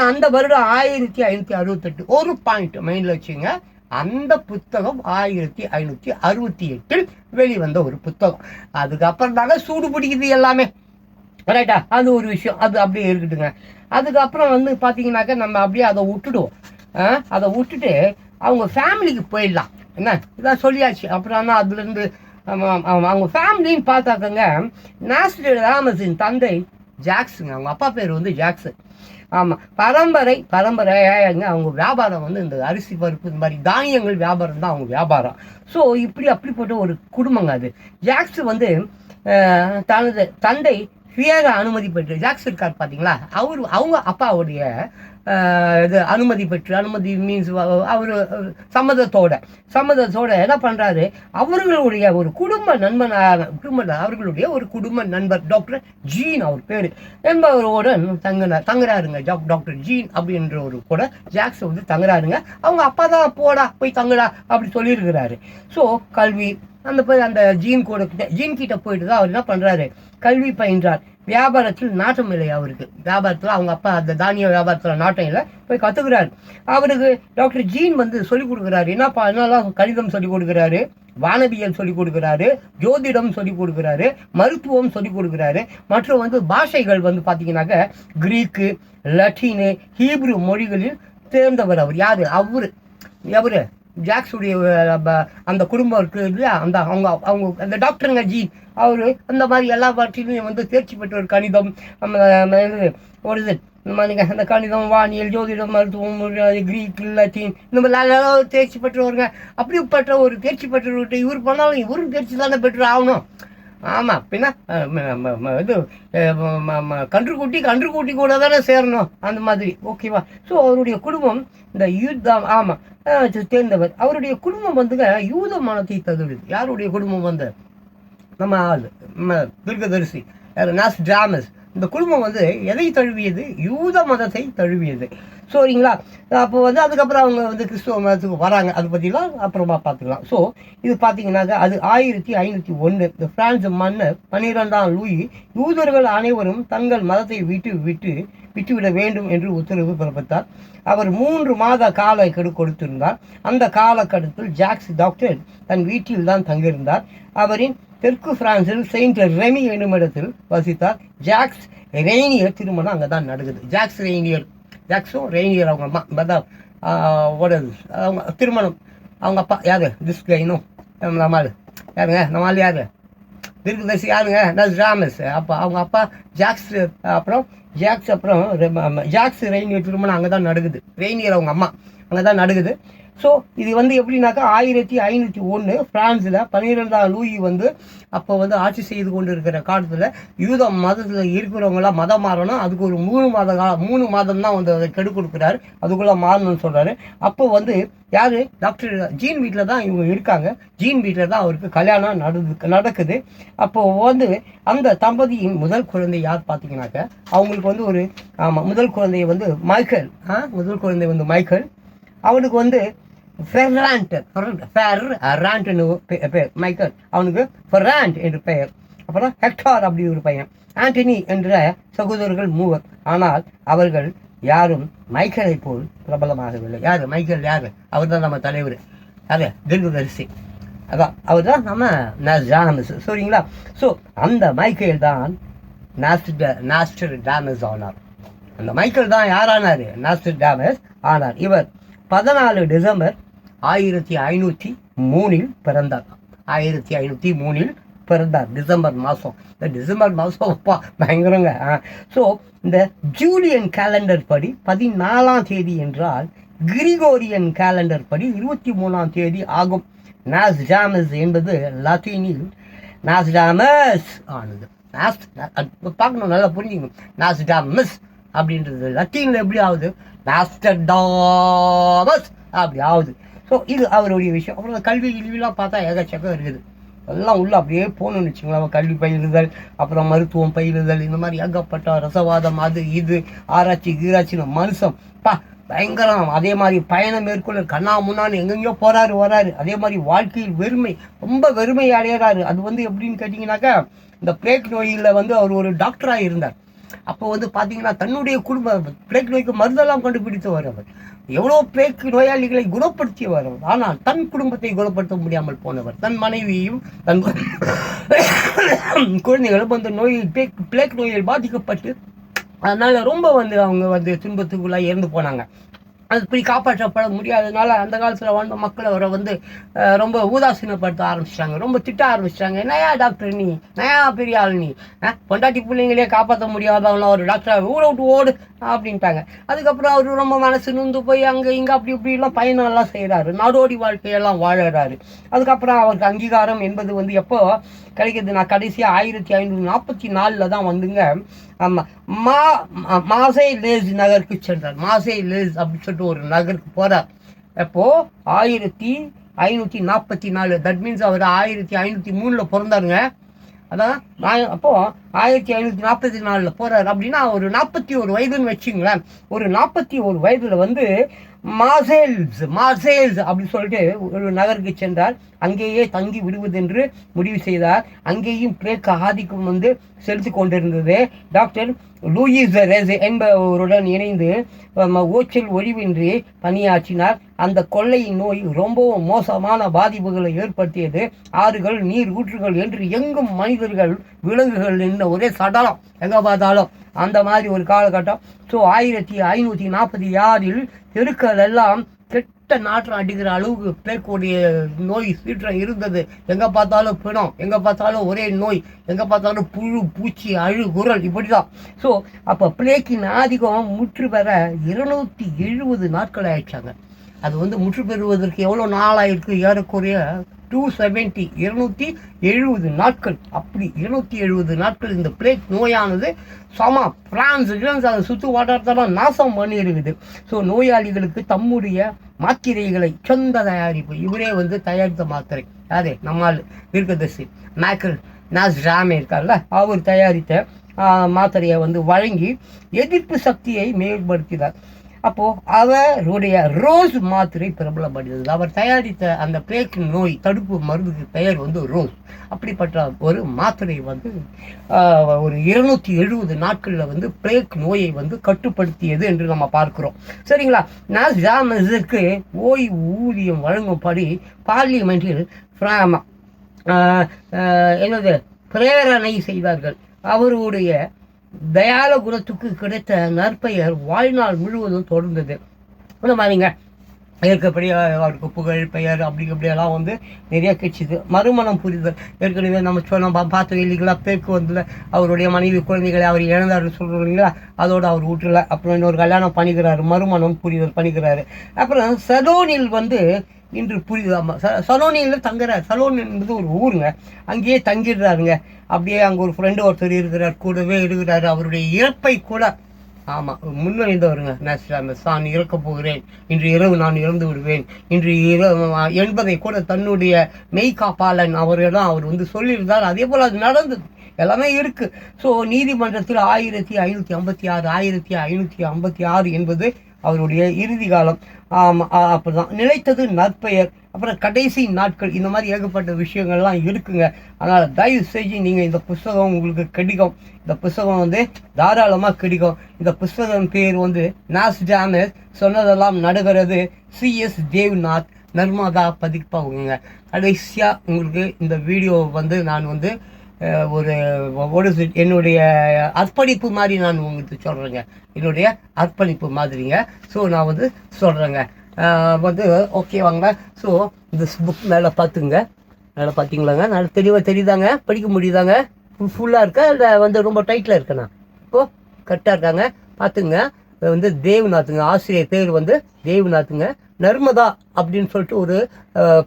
அந்த வருடம் 1568. ஒரு பாயிண்ட் மைண்டில் வச்சுங்க, அந்த புத்தகம் 1568 வெளிவந்த ஒரு புத்தகம். அதுக்கப்புறம் தாங்க சூடு பிடிக்குது எல்லாமே, ரைட்டா? அது ஒரு விஷயம், அது அப்படியே இருக்கட்டுங்க. அதுக்கப்புறம் பார்த்தீங்கன்னாக்கா நம்ம அப்படியே அதை விட்டுடுவோம். அதை விட்டுட்டு அவங்க ஃபேமிலிக்கு போயிடலாம். என்ன இதான் சொல்லியாச்சு. அப்புறம் அதுலேருந்து அவங்க ஃபேமிலின்னு பார்த்தாக்கங்க, நாஸ்ட்ரடாமஸின் தந்தை ஜாக்ஸுங்க, அவங்க அப்பா பேர் ஜாக்சன். ஆமாம், பரம்பரையாங்க அவங்க வியாபாரம் இந்த அரிசி பருப்பு இந்த மாதிரி தானியங்கள் வியாபாரம் தான் அவங்க வியாபாரம். ஸோ அப்படிப்பட்ட ஒரு குடும்பங்க அது. ஜாக்ஸ் தனது தந்தை சுயக அனுமதி பெற்று, ஜாக்ஸ் இருக்கார் பார்த்தீங்களா, அவங்க அப்பாவுடைய இது அனுமதி மீன்ஸ் அவர் சம்மதத்தோட என்ன பண்ணுறாரு, அவர்களுடைய ஒரு குடும்ப நண்பர் டாக்டர் ஜீன் அவர் பேர் என்பவரோட தங்குறாருங்க. டாக்டர் ஜீன் அப்படின்ற ஒரு கூட ஜாக்ஸ் தங்குறாருங்க. அவங்க அப்பா தான் போய் தங்குடா அப்படி சொல்லியிருக்கிறாரு. ஸோ கல்வி அந்த ஜீன் கிட்ட போயிட்டு தான் அவர் என்ன பண்ணுறாரு, கல்வி பயின்றார். வியாபாரத்தில் நாட்டம் இல்லை அவருக்கு. வியாபாரத்தில் அவங்க அப்பா அந்த தானிய வியாபாரத்தில் நாட்டம் இல்லை, போய் கற்றுக்கிறாரு. அவருக்கு டாக்டர் ஜீன் சொல்லிக் கொடுக்குறாரு. என்னெல்லாம் கணிதம் சொல்லிக் கொடுக்குறாரு, வானவியல் சொல்லிக் கொடுக்குறாரு, ஜோதிடம் சொல்லிக் கொடுக்குறாரு, மருத்துவம் சொல்லிக் கொடுக்குறாரு. மற்றும் பாஷைகள் பார்த்தீங்கன்னாக்க கிரீக்கு, லத்தீனு, ஹீப்ரு மொழிகளில் தேர்ந்தவர் அவர். யாரு அவரு ஜாக்ஸுடைய அந்த குடும்பம் இருக்குது இல்லையா, அவங்க அந்த டாக்டருங்க ஜீன், அவரு அந்த மாதிரி எல்லா பாட்டிலையும் தேர்ச்சி பெற்ற ஒரு கணிதம், ஒரு இது இந்த மாதிரி அந்த கணிதம், வானியல், ஜோதிடம், மருத்துவம், கிரீக், லத்தீன் இந்த மாதிரி தேர்ச்சி பெற்றவருங்க. அப்படிப்பட்ட ஒரு தேர்ச்சி பெற்றவர்கிட்ட இவர் பண்ணாலும் இவரும் தேர்ச்சி தானே பெற்று ஆகணும். ஆமாம், பின்ன இது கன்றுக்குட்டி கூட தானே சேரணும், அந்த மாதிரி. ஓகேவா? ஸோ அவருடைய குடும்பம் இந்த தேர்ந்தவர். அவருடைய குடும்பம் யூத மதத்தை தழுவியது. யாருடைய குடும்பம் நம்ம ஆள் தீர்க்கதரிசி நாஸ்ட்ராடமஸ். இந்த குடும்பம் எதை தழுவியது? யூத மதத்தை தழுவியது. சரிங்களா? அப்போ அதுக்கப்புறம் அவங்க கிறிஸ்துவ மதத்துக்கு வராங்க. அதை பற்றிலாம் அப்புறமா பார்த்துக்கலாம். ஸோ இது பார்த்தீங்கன்னாக்க அது 1501 இந்த பிரான்ஸ் மன்னர் 12ஆம் லூயி யூதர்கள் அனைவரும் தங்கள் மதத்தை விட்டு விட்டுவிட வேண்டும் என்று உத்தரவு பிறப்பித்தார். அவர் 3 மாத கால கெடு கொடுத்திருந்தார். அந்த காலகட்டத்தில் ஜாக்ஸ் டாக்டர் தன் வீட்டில் தான் தங்கியிருந்தார். அவரின் தெற்கு பிரான்சில் செயின்ட் ரெமி என்னும் இடத்தில் வசித்தார். ஜாக்ஸ் ரெய்னியர் திருமணம் அங்கே தான் நடக்குது. ஜாக்ஸும் ரெய்னியர் அவங்க அம்மா தான் அவங்க திருமணம். அவங்க அப்பா யாரு? திஸ் கைனும் நம்மால் யாருங்க? நம்மால் யாரு? தீர்க்கதரிசி யாருங்க? நஸ்டாமஸ். அப்போ அவங்க அப்பா ஜாக்ஸ், அப்புறம் ஜாக்ஸ் ரெய்னியர் திருமணம் அங்கே தான் நடக்குது. ரெய்னியர் அவங்க அம்மா அங்கே தான் நடக்குது. ஸோ இது வந்து எப்படின்னாக்கா 1501 ஃப்ரான்ஸில் 12ஆம் லூயி வந்து அப்போ வந்து ஆட்சி செய்து கொண்டு இருக்கிற காலத்தில் யூத மதத்தில் இருக்கிறவங்களாம் மதம் மாறணும். அதுக்கு ஒரு 3 மாதம் தான் வந்து அதை கெடு கொடுக்குறாரு. அதுக்குள்ளே மாறணும்னு சொல்கிறாரு. அப்போ வந்து யார்? டாக்டர் ஜீன் வீட்டில் தான் இவங்க இருக்காங்க. ஜீன் வீட்டில் தான் அவருக்கு கல்யாணம் நடக்குது. அப்போது வந்து அந்த தம்பதியின் முதல் குழந்தை யார் பார்த்தீங்கன்னாக்க அவங்களுக்கு வந்து ஒரு முதல் குழந்தைய வந்து மைக்கேல். அவனுக்கு வந்து ஃபெர்ராண்ட் பேர். மைக்கேல் அவனுக்கு ஃபெர்ராண்ட் என்று பெயர். அப்புறம் ஹெக்டார் அப்படி ஒரு பையன். ஆண்டனி என்ற சகோதரர்கள் 3. ஆனால் அவர்கள் யாரும் மைக்கேலை போல் பிரபலமாகவில்லை. யார் மைக்கேல்? யார்? அவர் தான் நம்ம தலைவர். அது தீர்க்கதரிசி. அதான் அவர் தான் நம்ம நஸ்டாமஸ். சரிங்களா? ஸோ அந்த மைக்கேல் தான் நாஸ்டர்டாமஸ் ஆனார். அந்த மைக்கேல் தான் யாரானார்? நாஸ்டர்டாமஸ் ஆனார். இவர் 14 டிசம்பர் 1503 பிறந்தார். 1503 பிறந்தார். டிசம்பர் மாதம். இந்த டிசம்பர் மாதம் அப்பா பயங்கரங்க. ஸோ இந்த ஜூலியன் கேலண்டர் படி 14ஆம் தேதி என்றால் கிரிகோரியன் கேலண்டர் படி 23ஆம் தேதி ஆகும். நாஸ்டாமஸ் என்பது லத்தீனில் நாஸ்டாமஸ் ஆனது. பார்க்கணும், நல்லா புரிஞ்சுக்கணும். நாஸ்டாமஸ் அப்படின்றது லத்தீனில் எப்படி ஆகுது? நாஸ்டர்டாமஸ் அப்படி ஆகுது. ஸோ இது அவருடைய விஷயம். அப்புறம் கல்விலாம் பார்த்தா ஏகச்சக்கம் இருக்குது. எல்லாம் உள்ள அப்படியே போகணும்னு வச்சுங்களேன். கல்வி பயிலுதல், அப்புறம் மருத்துவம் பயிலுதல், இந்த மாதிரி ஏகப்பட்ட ரசவாதம், அது இது ஆராய்ச்சின்னு மனுஷன் பயங்கரம். அதே மாதிரி பயணம் மேற்கொள்ள கண்ணா முன்னான்னு எங்கெங்கயோ வராரு. அதே மாதிரி வாழ்க்கையில் ரொம்ப வெறுமை அடையிறாரு. அது வந்து எப்படின்னு கேட்டிங்கனாக்கா, இந்த பிளேக் நோயில் வந்து அவர் ஒரு டாக்டராக இருந்தார். அப்போ வந்து பார்த்தீங்கன்னா தன்னுடைய பிளேக் நோய்க்கு மருந்தெல்லாம் கண்டுபிடித்து வரவர், எவ்வளோ பிளேக் நோயாளிகளை குணப்படுத்தியவர். ஆனால் தன் குடும்பத்தை குணப்படுத்த முடியாமல் போனவர். தன் மனைவியும் தன் குழந்தைகளும் அந்த நோயில் பிளேக் நோயில் பாதிக்கப்பட்டு அதனால ரொம்ப வந்து அவங்க வந்து துன்பத்துக்குள்ளே இறந்து போனாங்க. அது இப்படி காப்பாற்றப்பட முடியாததுனால அந்த காலத்தில் வாழ்ந்த மக்களை அவரை வந்து ரொம்ப உதாசீனப்படுத்த ஆரம்பிச்சிட்டாங்க. ரொம்ப திட்ட ஆரம்பிச்சிட்டாங்க. நயா டாக்டர் நீ, நயா பெரிய ஆள் நீ, பொண்டாட்டி பிள்ளைங்களே காப்பாற்ற முடியாதவங்களாம் ஒரு டாக்டரை ஊரை விட்டு ஓடு அப்படின்ட்டாங்க. அதுக்கப்புறம் அவர் ரொம்ப மனசு நொந்து போய் அங்கே இங்கே அப்படி இப்படிலாம் பயணம்லாம் செய்கிறாரு. நாடோடி வாழ்க்கையெல்லாம் வாழறாரு. அதுக்கப்புறம் அவருக்கு அங்கீகாரம் என்பது வந்து எப்போ கிடைக்கிது? நான் கடைசியாக 1544 தான் வந்துங்க மார்சேய்ஸ் நகருக்கு சென்றார். மார்சேய்ஸ் அப்படின்னு சொல்லிட்டு ஒரு நகருக்கு போகிறார். எப்போது 1544. தட் மீன்ஸ் அவர் 1503 பிறந்தாருங்க. அதான் அப்போது 1544 போகிறார். அப்படின்னா ஒரு 41 வயதுன்னு வச்சுங்களேன். ஒரு 41 வயதில் வந்து மார்சேய்ஸ் அப்படின்னு சொல்லிட்டு ஒரு நகருக்கு சென்றார். அங்கேயே தங்கி விடுவதென்று முடிவு செய்தார். அங்கேயும் பிளேக் ஆதிக்கம் வந்து செலுத்தி கொண்டிருந்தது. டாக்டர் லூயிஸ் ரெஸ் என்பவருடன் இணைந்து ஓச்சல் ஒழிவின்றி பணியாற்றினார். அந்த கொள்ளை நோய் ரொம்பவும் மோசமான பாதிப்புகளை ஏற்படுத்தியது. ஆறுகள், நீர் ஊற்றுகள் என்று எங்கும் மனிதர்கள், விலங்குகள் என்ன ஒரே சடலம் எங்கே பார்த்தாலும் அந்த மாதிரி ஒரு காலகட்டம். ஸோ 1546 தெருக்கள் எல்லாம் கெட்ட நாற்றம் அடிக்கிற அளவுக்கு பிளேக்குடைய நோய் சீற்றம் இருந்தது. எங்கே பார்த்தாலும் பிணம், எங்கே பார்த்தாலும் ஒரே நோய், எங்கே பார்த்தாலும் புழு பூச்சி அழுகுரல் இப்படி தான். ஸோ அப்போ பிளேக்கின் ஆதிக்கம் முற்று பெற 270 நாட்கள் ஆயிடுச்சாங்க. அது வந்து முற்று பெறுவதற்கு எவ்வளோ நாளாயிருக்கு? ஏறக்குறைய 270 நாட்கள். அப்படி 270 நாட்கள் இந்த பிளேக் நோயானது பிரான்ஸ் அதை சுற்று வட்டாரத்தெல்லாம் நாசம் பண்ணியிருக்குது. ஸோ நோயாளிகளுக்கு தம்முடைய மாத்திரைகளை சொந்த தயாரிப்பு இவரே வந்து தயாரித்த மாத்திரை. யாரே? நம்மால் தீர்க்கதரிசி மைக்கேல் நாஸ்டாமஸ் இருக்கார்ல, அவர் தயாரித்த மாத்திரையை வந்து வழங்கி எதிர்ப்பு சக்தியை மேம்படுத்தினார். அப்போது அவருடைய ரோஸ் மாத்திரை பிரபலப்படுகிறது. அவர் தயாரித்த அந்த பிளேக் நோய் தடுப்பு மருந்துக்கு பெயர் வந்து ரோஸ். அப்படிப்பட்ட ஒரு மாத்திரை வந்து ஒரு 270 நாட்களில் வந்து பிளேக் நோயை வந்து கட்டுப்படுத்தியது என்று நம்ம பார்க்கிறோம். சரிங்களா? நாஸ்டாமஸிற்கு ஓய்வு ஊதியம் வழங்கும்படி பார்லிமெண்டில் என்னது பிரேரணை செய்தார்கள். அவருடைய தயால குணத்துக்கு கிடைத்த நற்பெயர் வாழ்நாள் முழுவதும் தொடர்ந்தது. இந்த மாதிரிங்க ஏற்கப்படி அவருக்கு புகழ் பெயர் அப்படியெல்லாம் வந்து நிறைய கிடைச்சிது. மறுமணம் புரிதல் ஏற்கனவே நம்ம சொன்ன பார்த்தோம் இல்லைங்களா? பேருக்கு வந்து அவருடைய மனைவி குழந்தைகளை அவர் இழந்தாருன்னு சொல்கிறோம் இல்லைங்களா? அதோடு அவர் விட்டுல. அப்புறம் இன்னொரு கல்யாணம் பண்ணிக்கிறாரு, மறுமணம் புரிதல் பண்ணிக்கிறாரு. அப்புறம் சலோனில் வந்து இன்று புரியுது. ஆமாம், சலோனியில் தங்குறாரு. சலோன் என்பது ஒரு ஊருங்க, அங்கேயே தங்கிடுறாருங்க. அப்படியே அங்கே ஒரு ஃப்ரெண்டு ஒருத்தர் இருக்கிறார், கூடவே இருக்கிறாரு. அவருடைய இறப்பை கூட ஆமாம் முன்வழிந்தவருங்க நாஸ்டாமஸ். நான் இறக்க போகிறேன், இன்று இரவு நான் இறந்து விடுவேன், இன்று இரவு என்பதை கூட தன்னுடைய மெய்காப்பாளன் அவரெல்லாம் அவர் வந்து சொல்லியிருந்தார். அதே போல் அது நடந்தது, எல்லாமே இருக்குது. ஸோ நீதிமன்றத்தில் 1556 என்பது அவருடைய இறுதி காலம். அப்படிதான் நிலைத்தது நற்பெயர். அப்புறம் கடைசி நாட்கள், இந்த மாதிரி ஏகப்பட்ட விஷயங்கள்லாம் இருக்குங்க. அதனால் தயவு செஞ்சு நீங்கள் இந்த புஸ்தகம் உங்களுக்கு கிடைக்கும். இந்த புஸ்தகம் வந்து தாராளமாக கிடைக்கும். இந்த புஸ்தகம் பேர் வந்து நாஸ்டாமஸ் சொன்னதெல்லாம் நடக்கிறது, சிஎஸ் தேவ்நாத், நர்மதா பதிப்பகங்க. கடைசியாக உங்களுக்கு இந்த வீடியோ வந்து நான் வந்து ஒரு என்னுடைய அர்ப்பணிப்பு மாதிரி நான் உங்களுக்கு சொல்கிறேங்க. என்னுடைய அர்ப்பணிப்பு மாதிரிங்க. ஸோ நான் வந்து சொல்கிறேங்க வந்து ஓகேவாங்க. ஸோ இந்த புக் மேலே பார்த்துங்க, மேலே பார்த்தீங்களாங்க, நல்லா தெளிவாக தெரியுதாங்க, படிக்க முடியுதாங்க? ஃபுல்லாக இருக்கா இல்லை வந்து ரொம்ப டைட்டில் இருக்கேண்ணா? இப்போது கரெக்டாக இருக்காங்க, பார்த்துங்க. வந்து தேவ்நாத்துங்க, ஆசிரியர் பேர் வந்து தேவ்நாத்துங்க. நர்மதா அப்படின்னு சொல்லிட்டு ஒரு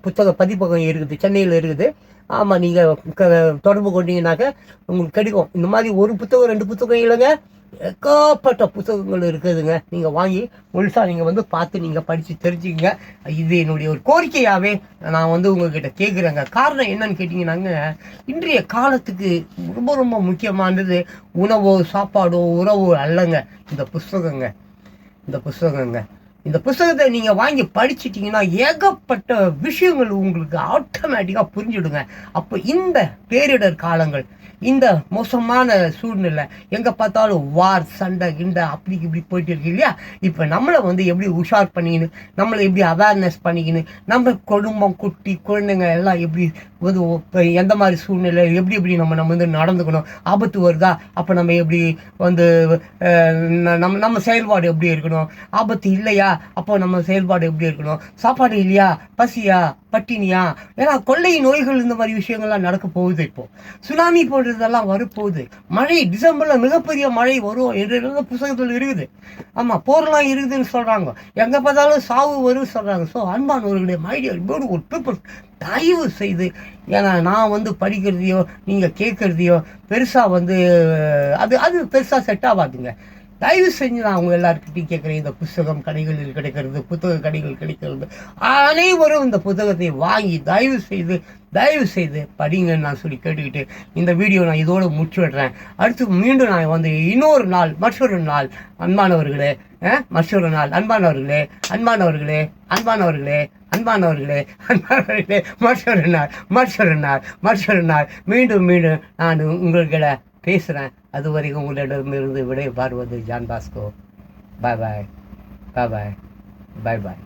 புத்தக பதிப்பகம் இருக்குது, சென்னையில் இருக்குது. ஆமாம், நீங்கள் தொடர்பு கொண்டீங்கன்னாக்க உங்களுக்கு கிடைக்கும். இந்த மாதிரி ஒரு புத்தகம் 2 புத்தகம் இல்லைங்க, ஏகப்பட்ட புத்தகங்கள் இருக்குதுங்க. நீங்கள் வாங்கி முழுசாக நீங்கள் வந்து பார்த்து நீங்கள் படித்து தெரிஞ்சுக்கங்க. இது என்னுடைய ஒரு கோரிக்கையாகவே நான் வந்து உங்கள்கிட்ட கேட்குறேங்க. காரணம் என்னன்னு கேட்டிங்கன்னாங்க, இன்றைய காலத்துக்கு ரொம்ப ரொம்ப முக்கியமானது உணவோ சாப்பாடோ உறவோ அல்லங்க, இந்த புஸ்தகங்க. இந்த புஸ்தகத்தை நீங்கள் வாங்கி படிச்சிட்டிங்கன்னா ஏகப்பட்ட விஷயங்கள் உங்களுக்கு ஆட்டோமேட்டிக்காக புரிஞ்சுடுங்க. அப்போ இந்த பேரிடர் காலங்கள், இந்த மோசமான சூழ்நிலை, எங்கே பார்த்தாலும் வார், சண்டை கிண்டை அப்படி இப்படி போயிட்டு இருக்கு இல்லையா? இப்போ நம்மளை வந்து எப்படி உஷார் பண்ணிக்கின்னு, நம்மளை எப்படி அவேர்னஸ் பண்ணிக்கின்னு, நம்ம குடும்பம் குட்டி குழந்தைங்க எல்லாம் எப்படி வந்து எந்த மாதிரி சூழ்நிலை எப்படி நம்ம வந்து நடந்துக்கணும், ஆபத்து வருதா அப்போ நம்ம எப்படி வந்து நம்ம செயல்பாடு எப்படி இருக்கணும், ஆபத்து இல்லையா அப்போ நம்ம செயல்பாடு எப்படி இருக்கணும், சாப்பாடு இல்லையா, பசியா, பட்டினியா, ஏன்னா கொள்ளை நோய்கள் இந்த மாதிரி விஷயங்கள்லாம் நடக்க போகுது. இப்போ சுனாமி போன்றதெல்லாம் வரப்போகுது. மழை டிசம்பரில் மிகப்பெரிய மழை வரும் என்ற புத்தகத்தில் இருக்குது. ஆமாம், போர்லாம் இருக்குதுன்னு சொல்கிறாங்க, எங்கே பார்த்தாலும் சாவு வரும்னு சொல்கிறாங்க. ஸோ அன்பானவர்களுடைய மைடியர் ஒரு பீப்புள், தயவு செய்து, ஏன்னா நான் வந்து படிக்கிறதையோ நீங்கள் கேட்குறதையோ பெருசாக வந்து அது பெருசாக செட் ஆகாதுங்க. தயவு செஞ்சு நான் அவங்க எல்லாருக்கிட்டையும் கேட்குறேன், இந்த புத்தகம் கடைகளில் கிடைக்கிறது, புத்தக கடைகள் கிடைக்கிறது, அனைவரும் இந்த புத்தகத்தை வாங்கி தயவு செய்து படிங்கன்னு நான் சொல்லி கேட்டுக்கிட்டு இந்த வீடியோ நான் இதோடு முடிச்சுடுறேன். அடுத்து மீண்டும் நான் வந்து இன்னொரு நாள் மற்றொரு நாள் அன்பானவர்களே மற்றொரு நாள் மீண்டும் நான் உங்கள்கிட்ட பேசுகிறேன். அது வரைக்கும் உங்களிடமிருந்து விடை பாருவது ஜான் பாஸ்கோ. பாய் பாய்.